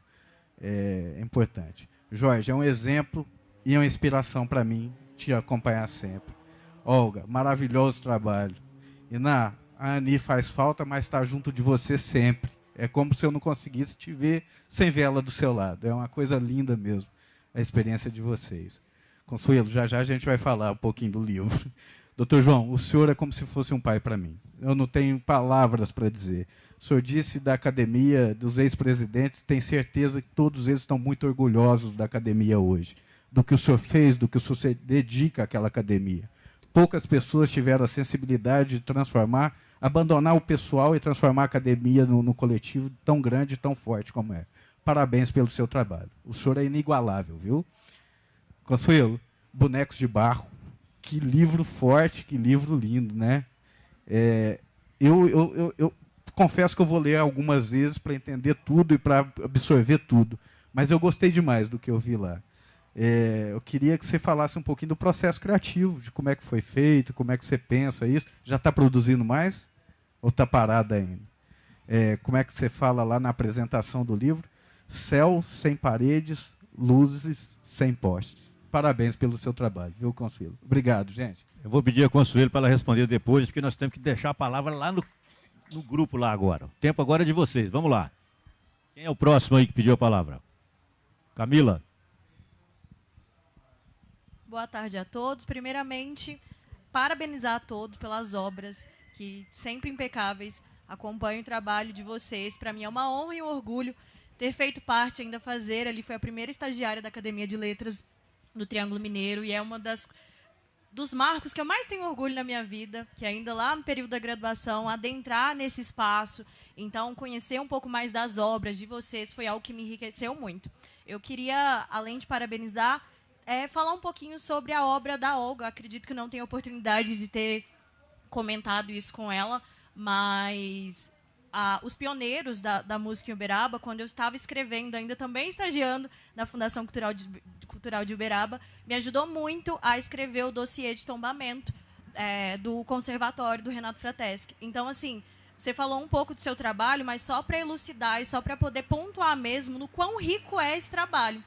É importante. Jorge, é um exemplo e é uma inspiração para mim te acompanhar sempre. Olga, maravilhoso trabalho. Iná, a Ani faz falta, mas está junto de você sempre. É como se eu não conseguisse te ver sem ver ela do seu lado. É uma coisa linda mesmo, a experiência de vocês. Consuelo, já já a gente vai falar um pouquinho do livro. Doutor João, o senhor é como se fosse um pai para mim. Eu não tenho palavras para dizer. O senhor disse da academia, dos ex-presidentes, tenho certeza que todos eles estão muito orgulhosos da academia hoje, do que o senhor fez, do que o senhor se dedica àquela academia. Poucas pessoas tiveram a sensibilidade de transformar, abandonar o pessoal e transformar a academia no coletivo tão grande e tão forte como é. Parabéns pelo seu trabalho. O senhor é inigualável, viu? Consuelo, Bonecos de Barro. Que livro forte, que livro lindo, né? Eu confesso que eu vou ler algumas vezes para entender tudo e para absorver tudo. Mas eu gostei demais do que eu vi lá. Eu queria que você falasse um pouquinho do processo criativo, de como é que foi feito, como é que você pensa isso. Já está produzindo mais? Ou está parado ainda? Como é que você fala lá na apresentação do livro? Céu sem paredes, luzes sem postes. Parabéns pelo seu trabalho, viu, Consuelo? Obrigado, gente. Eu vou pedir a Consuelo para ela responder depois, porque nós temos que deixar a palavra lá no grupo lá agora. O tempo agora é de vocês. Vamos lá. Quem é o próximo aí que pediu a palavra? Camila. Boa tarde a todos. Primeiramente, parabenizar a todos pelas obras que sempre impecáveis. Acompanho o trabalho de vocês. Para mim é uma honra e um orgulho ter feito parte, ainda fazer. Ali foi a primeira estagiária da Academia de Letras do Triângulo Mineiro e é uma dos marcos que eu mais tenho orgulho na minha vida, que ainda lá no período da graduação, adentrar nesse espaço, então conhecer um pouco mais das obras de vocês foi algo que me enriqueceu muito. Eu queria, além de parabenizar, falar um pouquinho sobre a obra da Olga. Acredito que não tenho oportunidade de ter comentado isso com ela, mas os pioneiros da música em Uberaba, quando eu estava escrevendo, ainda também estagiando na Fundação Cultural de Uberaba, me ajudou muito a escrever o dossiê de tombamento do Conservatório do Renato Frateschi. Então, assim, você falou um pouco do seu trabalho, mas só para elucidar e só para poder pontuar mesmo no quão rico é esse trabalho.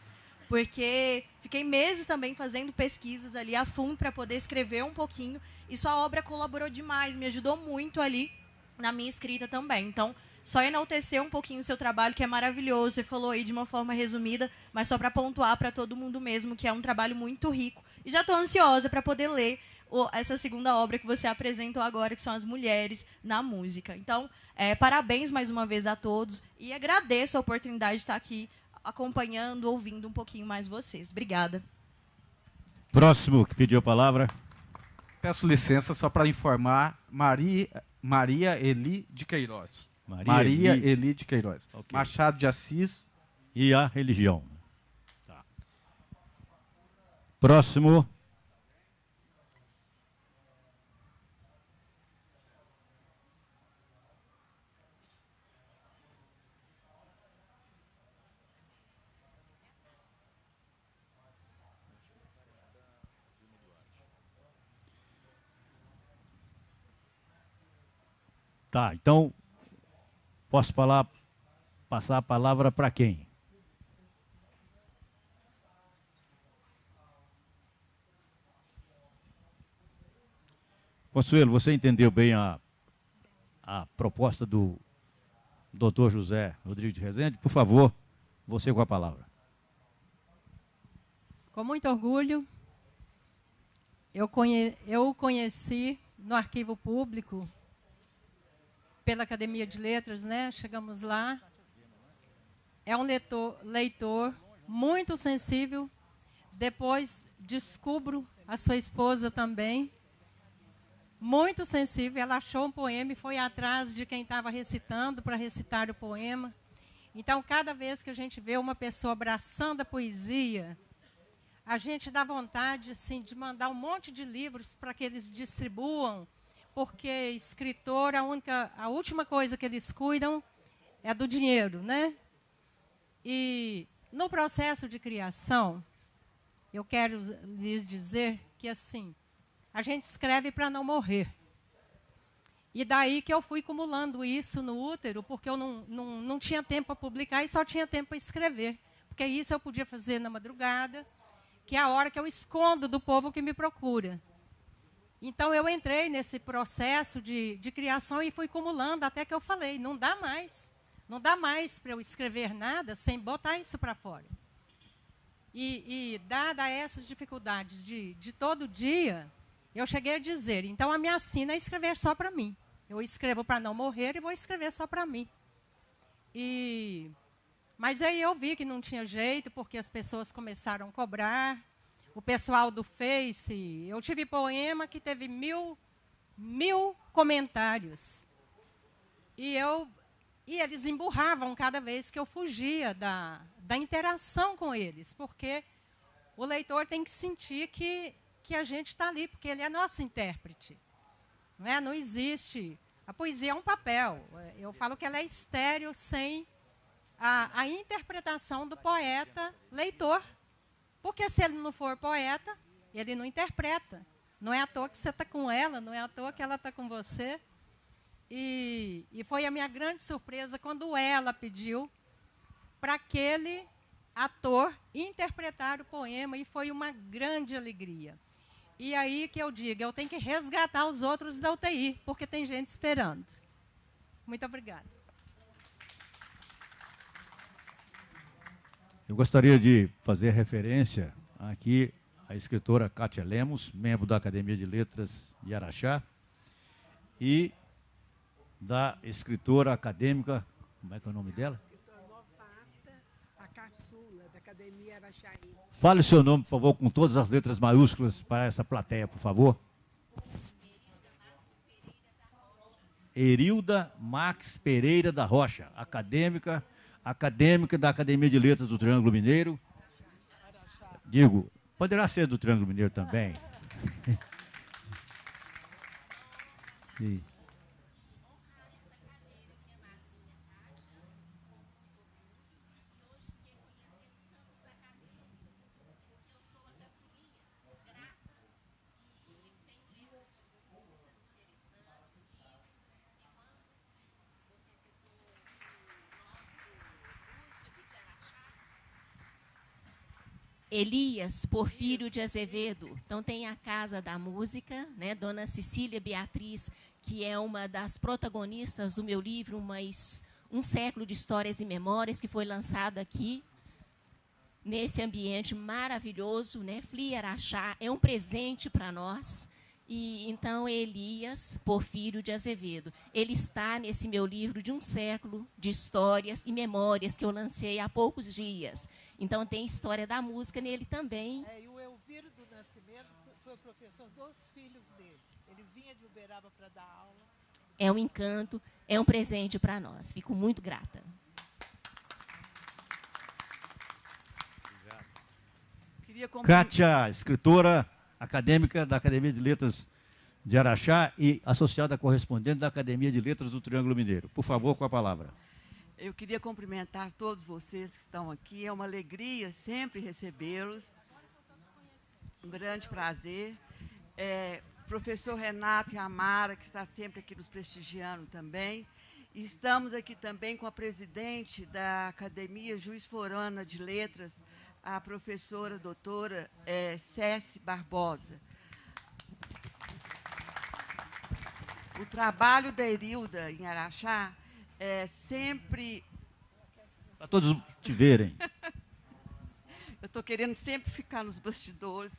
Porque fiquei meses também fazendo pesquisas ali a fundo para poder escrever um pouquinho, e sua obra colaborou demais, me ajudou muito ali na minha escrita também. Então, só enaltecer um pouquinho o seu trabalho, que é maravilhoso. Você falou aí de uma forma resumida, mas só para pontuar para todo mundo mesmo, que é um trabalho muito rico. E já estou ansiosa para poder ler essa segunda obra que você apresentou agora, que são as mulheres na música. Então, parabéns mais uma vez a todos e agradeço a oportunidade de estar aqui acompanhando, ouvindo um pouquinho mais vocês. Obrigada. Próximo que pediu a palavra. Peço licença só para informar, Maria Eli de Queiroz. Maria Eli de Queiroz. Okay. Machado de Assis. E a religião. Tá. Próximo. Tá, então, posso passar a palavra para quem? Consuelo, você entendeu bem a proposta do Dr. José Rodrigues de Rezende? Por favor, você com a palavra. Com muito orgulho, eu conheci no arquivo público, pela Academia de Letras, né? Chegamos lá. É um leitor muito sensível. Depois descubro a sua esposa também, muito sensível. Ela achou um poema e foi atrás de quem estava recitando para recitar o poema. Então, cada vez que a gente vê uma pessoa abraçando a poesia, a gente dá vontade assim, de mandar um monte de livros para que eles distribuam, porque escritor, a última coisa que eles cuidam é do dinheiro, né? E no processo de criação, eu quero lhes dizer que assim, a gente escreve para não morrer. E daí que eu fui acumulando isso no útero, porque eu não tinha tempo para publicar e só tinha tempo para escrever. Porque isso eu podia fazer na madrugada, que é a hora que eu escondo do povo que me procura. Então, eu entrei nesse processo de criação e fui acumulando, até que eu falei, não dá mais. Não dá mais para eu escrever nada sem botar isso para fora. E dada essas dificuldades de todo dia, eu cheguei a dizer, então a minha sina é escrever só para mim. Eu escrevo para não morrer e vou escrever só para mim. Mas aí eu vi que não tinha jeito, porque as pessoas começaram a cobrar. O pessoal do Face, eu tive poema que teve mil comentários. E eles emburravam cada vez que eu fugia da interação com eles, porque o leitor tem que sentir que a gente está ali, porque ele é nosso intérprete. Não é? Não existe. A poesia é um papel. Eu falo que ela é estéril sem a interpretação do poeta-leitor. Porque se ele não for poeta, ele não interpreta. Não é à toa que você está com ela, não é à toa que ela está com você. E foi a minha grande surpresa quando ela pediu para aquele ator interpretar o poema, e foi uma grande alegria. E aí que eu digo, eu tenho que resgatar os outros da UTI, porque tem gente esperando. Muito obrigada. Eu gostaria de fazer referência aqui à escritora Kátia Lemos, membro da Academia de Letras de Araxá, e da escritora acadêmica, como é que é o nome dela? Escritora novata, a caçula da Academia Araxaense. Fale o seu nome, por favor, com todas as letras maiúsculas para essa plateia, por favor. Erilda Max Pereira da Rocha, acadêmica da Academia de Letras do Triângulo Mineiro. Digo, poderá ser do Triângulo Mineiro também. Elias Porfírio de Azevedo. Então tem a Casa da Música, né? Dona Cecília Beatriz, que é uma das protagonistas do meu livro, Um Século de Histórias e Memórias, que foi lançado aqui, nesse ambiente maravilhoso, né? FLI Araxá é um presente para nós. E então Elias Porfírio de Azevedo, ele está nesse meu livro de Um Século de Histórias e Memórias, que eu lancei há poucos dias. Então tem história da música nele também. E o Elviro do Nascimento foi o professor dos filhos dele. Ele vinha de Uberaba para dar aula. É um encanto, é um presente para nós. Fico muito grata. Kátia, escritora acadêmica da Academia de Letras de Araxá e associada correspondente da Academia de Letras do Triângulo Mineiro. Por favor, com a palavra. Eu queria cumprimentar todos vocês que estão aqui. É uma alegria sempre recebê-los. Um grande prazer. Professor Renato e Amara, que está sempre aqui nos prestigiando também. E estamos aqui também com a presidente da Academia Juiz Forana de Letras, a professora doutora Céci Barbosa. O trabalho da Erilda em Araxá sempre... Para todos te verem. Eu estou querendo sempre ficar nos bastidores.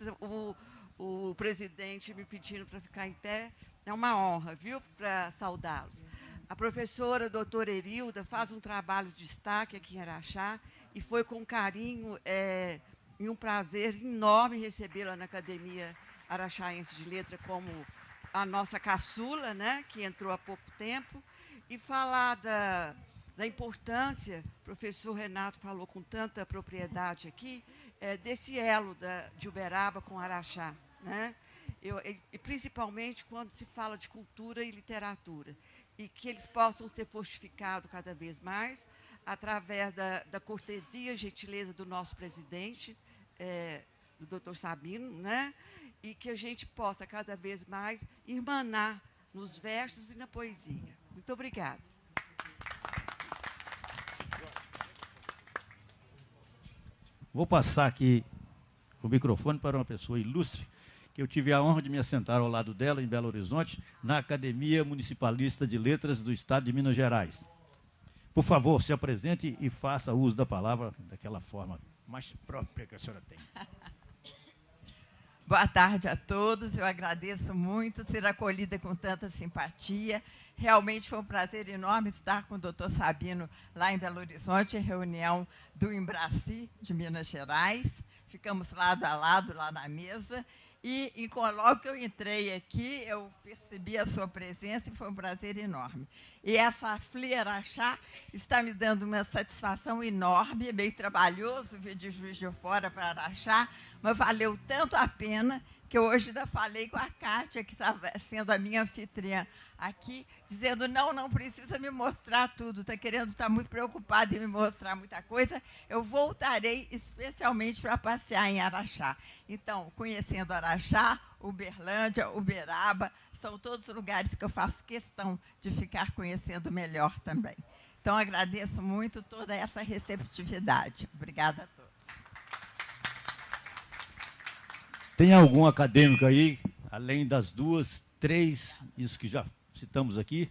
O presidente me pedindo para ficar em pé. É uma honra, viu, para saudá-los. A professora doutora Erilda faz um trabalho de destaque aqui em Araxá e foi com carinho e um prazer enorme recebê-la na Academia Araxaense de Letra como a nossa caçula, né, que entrou há pouco tempo, e falar da importância, o professor Renato falou com tanta propriedade aqui, desse elo de Uberaba com Araxá, né? E principalmente quando se fala de cultura e literatura, e que eles possam ser fortificados cada vez mais, através da cortesia e gentileza do nosso presidente, do doutor Sabino, né? E que a gente possa cada vez mais irmanar nos versos e na poesia. Muito obrigada. Vou passar aqui o microfone para uma pessoa ilustre, que eu tive a honra de me assentar ao lado dela, em Belo Horizonte, na Academia Municipalista de Letras do Estado de Minas Gerais. Por favor, se apresente e faça uso da palavra daquela forma mais própria que a senhora tem. Boa tarde a todos, eu agradeço muito ser acolhida com tanta simpatia. Realmente foi um prazer enorme estar com o doutor Sabino lá em Belo Horizonte, reunião do Embraci de Minas Gerais. Ficamos lado a lado lá na mesa. E logo que eu entrei aqui, eu percebi a sua presença e foi um prazer enorme. E essa FLI Araxá está me dando uma satisfação enorme, é meio trabalhoso vir de Juiz de Fora para Araxá, mas valeu tanto a pena que eu hoje ainda falei com a Kátia, que estava sendo a minha anfitriã aqui, dizendo, não precisa me mostrar tudo, está muito preocupada em me mostrar muita coisa, eu voltarei especialmente para passear em Araxá. Então, conhecendo Araxá, Uberlândia, Uberaba, são todos lugares que eu faço questão de ficar conhecendo melhor também. Então, agradeço muito toda essa receptividade. Obrigada a todos. Tem algum acadêmico aí, além das 2, 3, isso que já citamos aqui?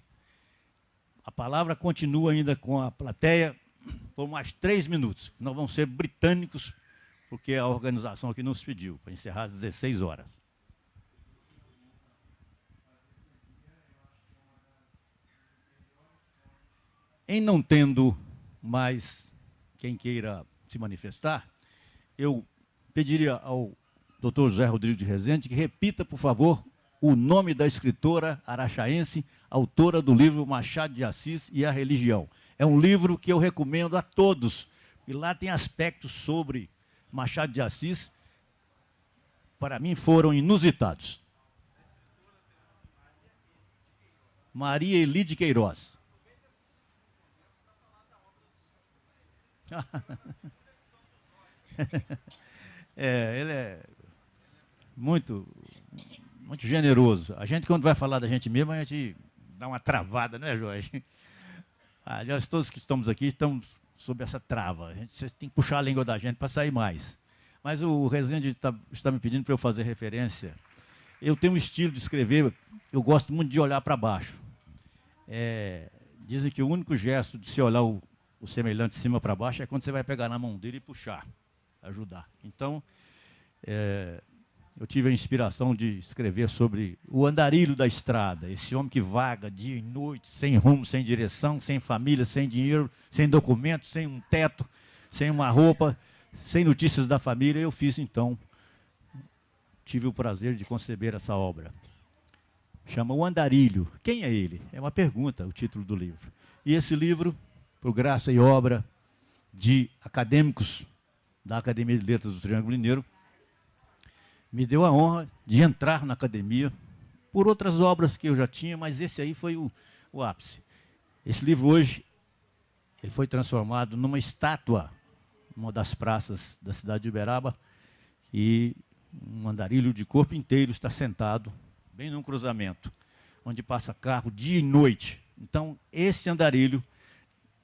A palavra continua ainda com a plateia por mais 3 minutos. Nós vamos ser britânicos, porque a organização aqui nos pediu, para encerrar às 16 horas. Em não tendo mais quem queira se manifestar, eu pediria ao Dr. José Rodrigo de Rezende que repita, por favor, o nome da escritora araxaense, autora do livro Machado de Assis e a Religião. É um livro que eu recomendo a todos, e lá tem aspectos sobre Machado de Assis, para mim foram inusitados. Maria Eli de Queiroz. Ele é muito generoso. A gente, quando vai falar da gente mesmo, a gente dá uma travada, não é, Jorge? Aliás, todos que estamos aqui estamos sob essa trava. Vocês têm que puxar a língua da gente para sair mais. Mas o Rezende está me pedindo para eu fazer referência. Eu tenho um estilo de escrever, eu gosto muito de olhar para baixo. Dizem que o único gesto de se olhar o semelhante de cima para baixo é quando você vai pegar na mão dele e puxar, ajudar. Então, eu tive a inspiração de escrever sobre o andarilho da estrada, esse homem que vaga dia e noite, sem rumo, sem direção, sem família, sem dinheiro, sem documento, sem um teto, sem uma roupa, sem notícias da família. Eu fiz, então, tive o prazer de conceber essa obra. Chama O Andarilho. Quem é ele? É uma pergunta, o título do livro. E esse livro, por graça e obra de acadêmicos da Academia de Letras do Triângulo Mineiro, me deu a honra de entrar na academia por outras obras que eu já tinha, mas esse aí foi o ápice. Esse livro hoje ele foi transformado numa estátua, numa das praças da cidade de Uberaba, e um andarilho de corpo inteiro está sentado, bem num cruzamento, onde passa carro dia e noite. Então, esse andarilho,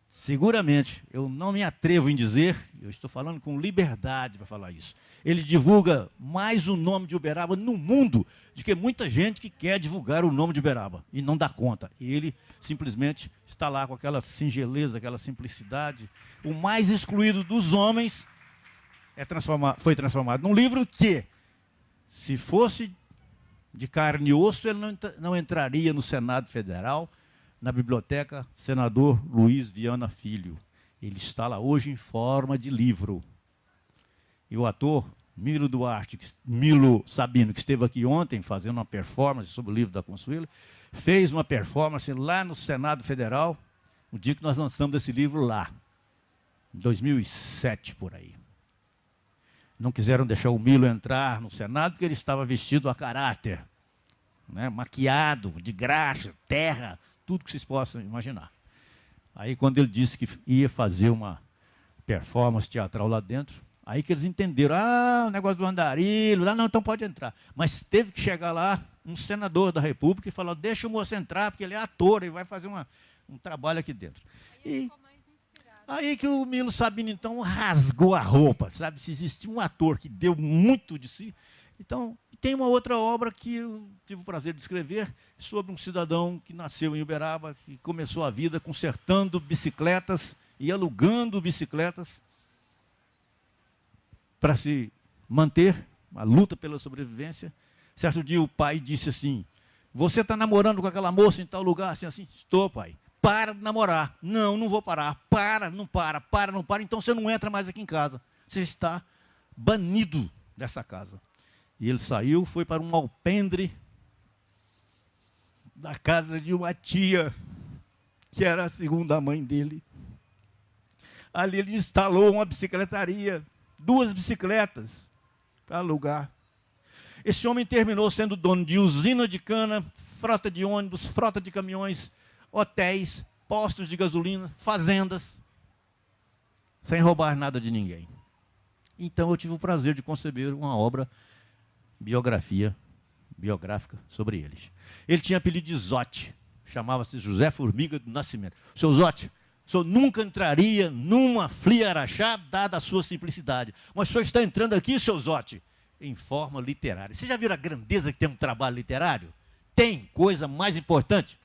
seguramente, eu não me atrevo em dizer, eu estou falando com liberdade para falar isso, ele divulga mais o nome de Uberaba no mundo do que muita gente que quer divulgar o nome de Uberaba e não dá conta. E ele simplesmente está lá com aquela singeleza, aquela simplicidade. O mais excluído dos homens foi transformado num livro que, se fosse de carne e osso, ele não entraria no Senado Federal, na biblioteca Senador Luiz Viana Filho. Ele está lá hoje em forma de livro. E o ator Milo Sabino, que esteve aqui ontem fazendo uma performance sobre o livro da Consuelo, fez uma performance lá no Senado Federal, o dia que nós lançamos esse livro lá, em 2007, por aí. Não quiseram deixar o Milo entrar no Senado porque ele estava vestido a caráter, né, maquiado, de graxa, terra, tudo que vocês possam imaginar. Aí, quando ele disse que ia fazer uma performance teatral lá dentro, aí que eles entenderam, o negócio do andarilho, lá não, então pode entrar. Mas teve que chegar lá um senador da República e falar, deixa o moço entrar, porque ele é ator, ele vai fazer um trabalho aqui dentro. E aí que o Milo Sabino, então, rasgou a roupa, sabe? Se existia um ator que deu muito de si. Então, tem uma outra obra que eu tive o prazer de escrever sobre um cidadão que nasceu em Uberaba, que começou a vida consertando bicicletas e alugando bicicletas para se manter, a luta pela sobrevivência. Certo dia o pai disse assim, você está namorando com aquela moça em tal lugar? Assim, estou, pai. Para de namorar. Não, não vou parar. Não para, então você não entra mais aqui em casa. Você está banido dessa casa. E ele saiu, foi para um alpendre da casa de uma tia, que era a segunda mãe dele. Ali ele instalou uma bicicletaria, 2 bicicletas para alugar. Esse homem terminou sendo dono de usina de cana, frota de ônibus, frota de caminhões, hotéis, postos de gasolina, fazendas, sem roubar nada de ninguém. Então eu tive o prazer de conceber uma obra biográfica sobre eles. Ele tinha apelido de Zotti, chamava-se José Formiga do Nascimento. Seu Zotti, o senhor nunca entraria numa Flia Araxá, dada a sua simplicidade. Mas o senhor está entrando aqui, seu Zotti, em forma literária. Você já viu a grandeza que tem um trabalho literário? Tem coisa mais importante.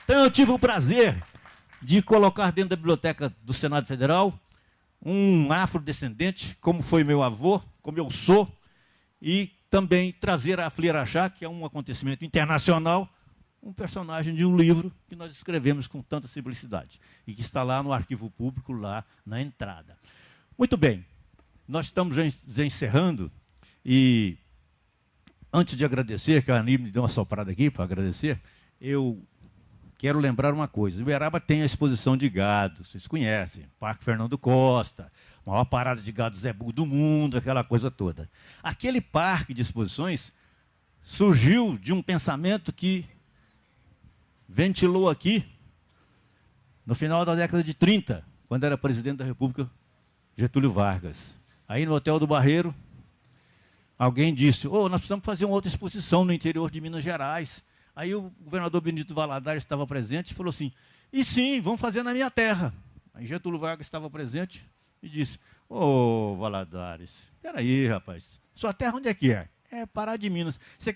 Então eu tive o prazer de colocar dentro da biblioteca do Senado Federal um afrodescendente, como foi meu avô, como eu sou, e também trazer a Flia Araxá, que é um acontecimento internacional, um personagem de um livro que nós escrevemos com tanta simplicidade e que está lá no arquivo público, lá na entrada. Muito bem, nós estamos já encerrando e antes de agradecer, que a Aníbal me deu uma soprada aqui para agradecer, eu quero lembrar uma coisa. Uberaba tem a exposição de gado, vocês conhecem, Parque Fernando Costa, maior parada de gado zebu do mundo, aquela coisa toda. Aquele parque de exposições surgiu de um pensamento que ventilou aqui no final da década de 30, quando era presidente da República, Getúlio Vargas. Aí no Hotel do Barreiro, alguém disse, nós precisamos fazer uma outra exposição no interior de Minas Gerais. Aí o governador Benedito Valadares estava presente e falou assim, e sim, vamos fazer na minha terra. Aí Getúlio Vargas estava presente e disse, Valadares, peraí, rapaz, sua terra onde é que é? É Pará de Minas. Você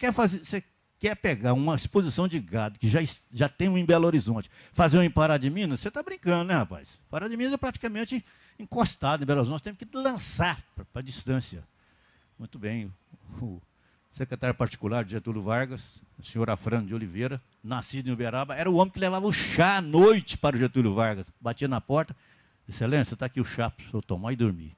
quer pegar uma exposição de gado que já tem um em Belo Horizonte, fazer um em Pará de Minas? Você está brincando, né, rapaz? Pará de Minas é praticamente encostado em Belo Horizonte, temos que lançar para a distância. Muito bem, o secretário particular de Getúlio Vargas, o senhor Afrânio de Oliveira, nascido em Uberaba, era o homem que levava o chá à noite para o Getúlio Vargas. Batia na porta, excelência, está aqui o chá para o senhor tomar e dormir.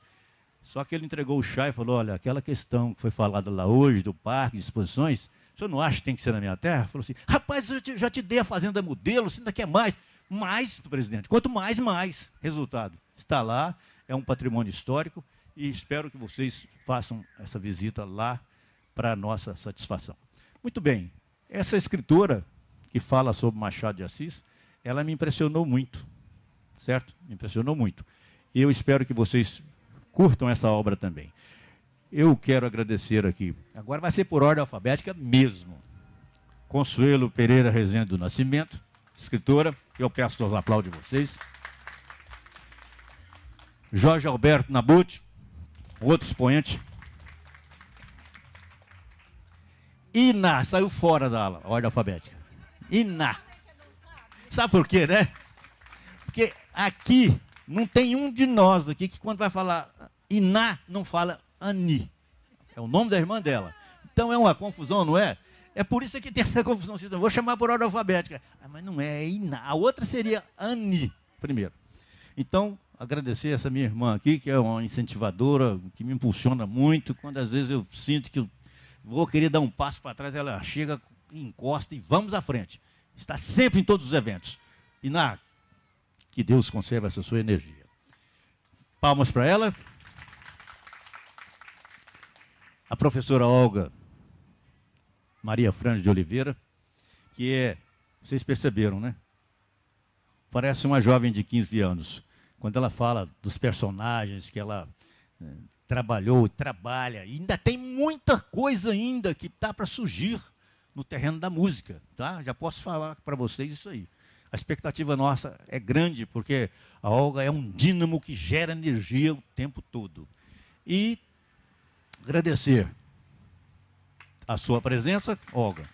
Só que ele entregou o chá e falou, olha, aquela questão que foi falada lá hoje, do parque de exposições, o senhor não acha que tem que ser na minha terra? Falou assim, rapaz, eu já te dei a fazenda modelo, você ainda quer mais? Mais, presidente, quanto mais, mais. Resultado, está lá, é um patrimônio histórico e espero que vocês façam essa visita lá para a nossa satisfação. Muito bem, essa escritora que fala sobre Machado de Assis, ela me impressionou muito, certo? Me impressionou muito. E eu espero que vocês curtam essa obra também. Eu quero agradecer aqui, agora vai ser por ordem alfabética mesmo. Consuelo Pereira Rezende do Nascimento, escritora, eu peço os aplausos de vocês. Jorge Alberto Nabuti, outro expoente. Iná, saiu fora da ordem alfabética. Iná. Sabe por quê, né? Porque aqui não tem um de nós aqui que quando vai falar Iná, não fala Ani. É o nome da irmã dela. Então é uma confusão, não é? É por isso que tem essa confusão. Eu vou chamar por ordem alfabética. Mas não é Iná. A outra seria Ani, primeiro. Então, agradecer essa minha irmã aqui, que é uma incentivadora, que me impulsiona muito. Quando às vezes eu sinto que eu vou querer dar um passo para trás, ela chega, encosta e vamos à frente. está sempre em todos os eventos. Iná, que Deus conserve essa sua energia. Palmas para ela. A professora Olga Maria Franz de Oliveira, que é, vocês perceberam, né? Parece uma jovem de 15 anos. Quando ela fala dos personagens que ela trabalhou, trabalha, e ainda tem muita coisa ainda que está para surgir no terreno da música, tá? Já posso falar para vocês isso aí. A expectativa nossa é grande, porque a Olga é um dínamo que gera energia o tempo todo. E agradecer a sua presença, Olga,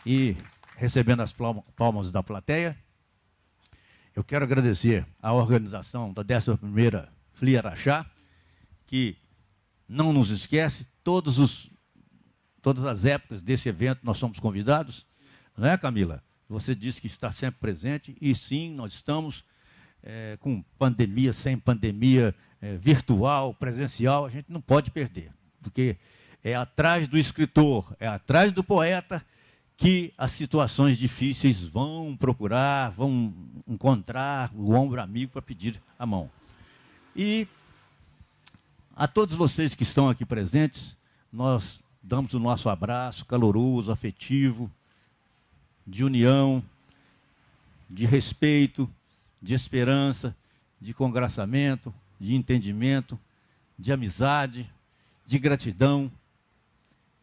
e recebendo as palmas da plateia, eu quero agradecer a organização da 11ª Flia Araxá, que não nos esquece, todas as épocas desse evento nós somos convidados, não é, Camila? Você disse que está sempre presente, e sim, nós estamos com pandemia, sem pandemia, virtual, presencial, a gente não pode perder, porque é atrás do escritor, é atrás do poeta que as situações difíceis vão procurar, vão encontrar o ombro amigo para pedir a mão. E a todos vocês que estão aqui presentes, nós damos o nosso abraço caloroso, afetivo, de união, de respeito, de esperança, de congraçamento, de entendimento, de amizade, de gratidão,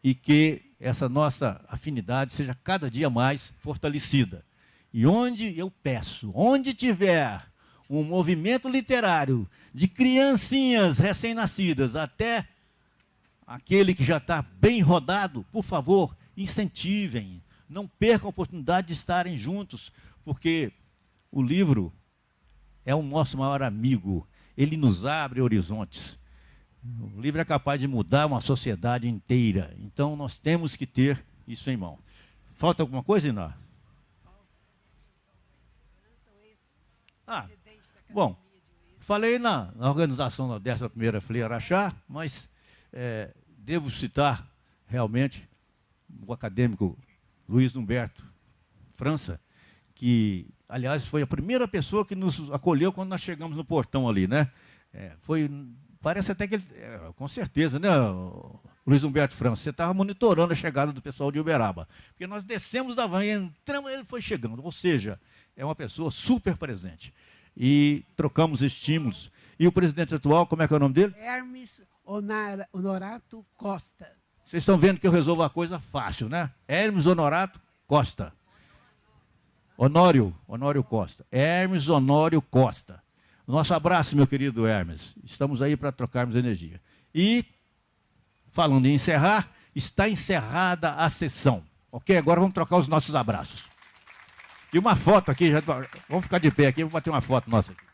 e que essa nossa afinidade seja cada dia mais fortalecida. E onde eu peço, onde tiver um movimento literário de criancinhas recém-nascidas até aquele que já está bem rodado, por favor, incentivem, não percam a oportunidade de estarem juntos, porque o livro é o nosso maior amigo, ele nos abre horizontes. O livro é capaz de mudar uma sociedade inteira, então nós temos que ter isso em mão. Falta alguma coisa, Iná? Bom, falei na organização da 11ª Flia Araxá, mas devo citar realmente o acadêmico Luiz Humberto França, que, aliás, foi a primeira pessoa que nos acolheu quando nós chegamos no portão ali, né? Parece até que ele, com certeza, né, Luiz Humberto França, você estava monitorando a chegada do pessoal de Uberaba, porque nós descemos da van, entramos, ele foi chegando, ou seja, é uma pessoa super presente. E trocamos estímulos. E o presidente atual, como é que é o nome dele? Hermes Honorato Costa. Vocês estão vendo que eu resolvo a coisa fácil, né? Hermes Honorato Costa. Honório Costa. Hermes Honório Costa. Nosso abraço, meu querido Hermes. Estamos aí para trocarmos energia. E, falando em encerrar, está encerrada a sessão. Ok? Agora vamos trocar os nossos abraços. E uma foto aqui, vamos ficar de pé aqui, vou bater uma foto nossa aqui.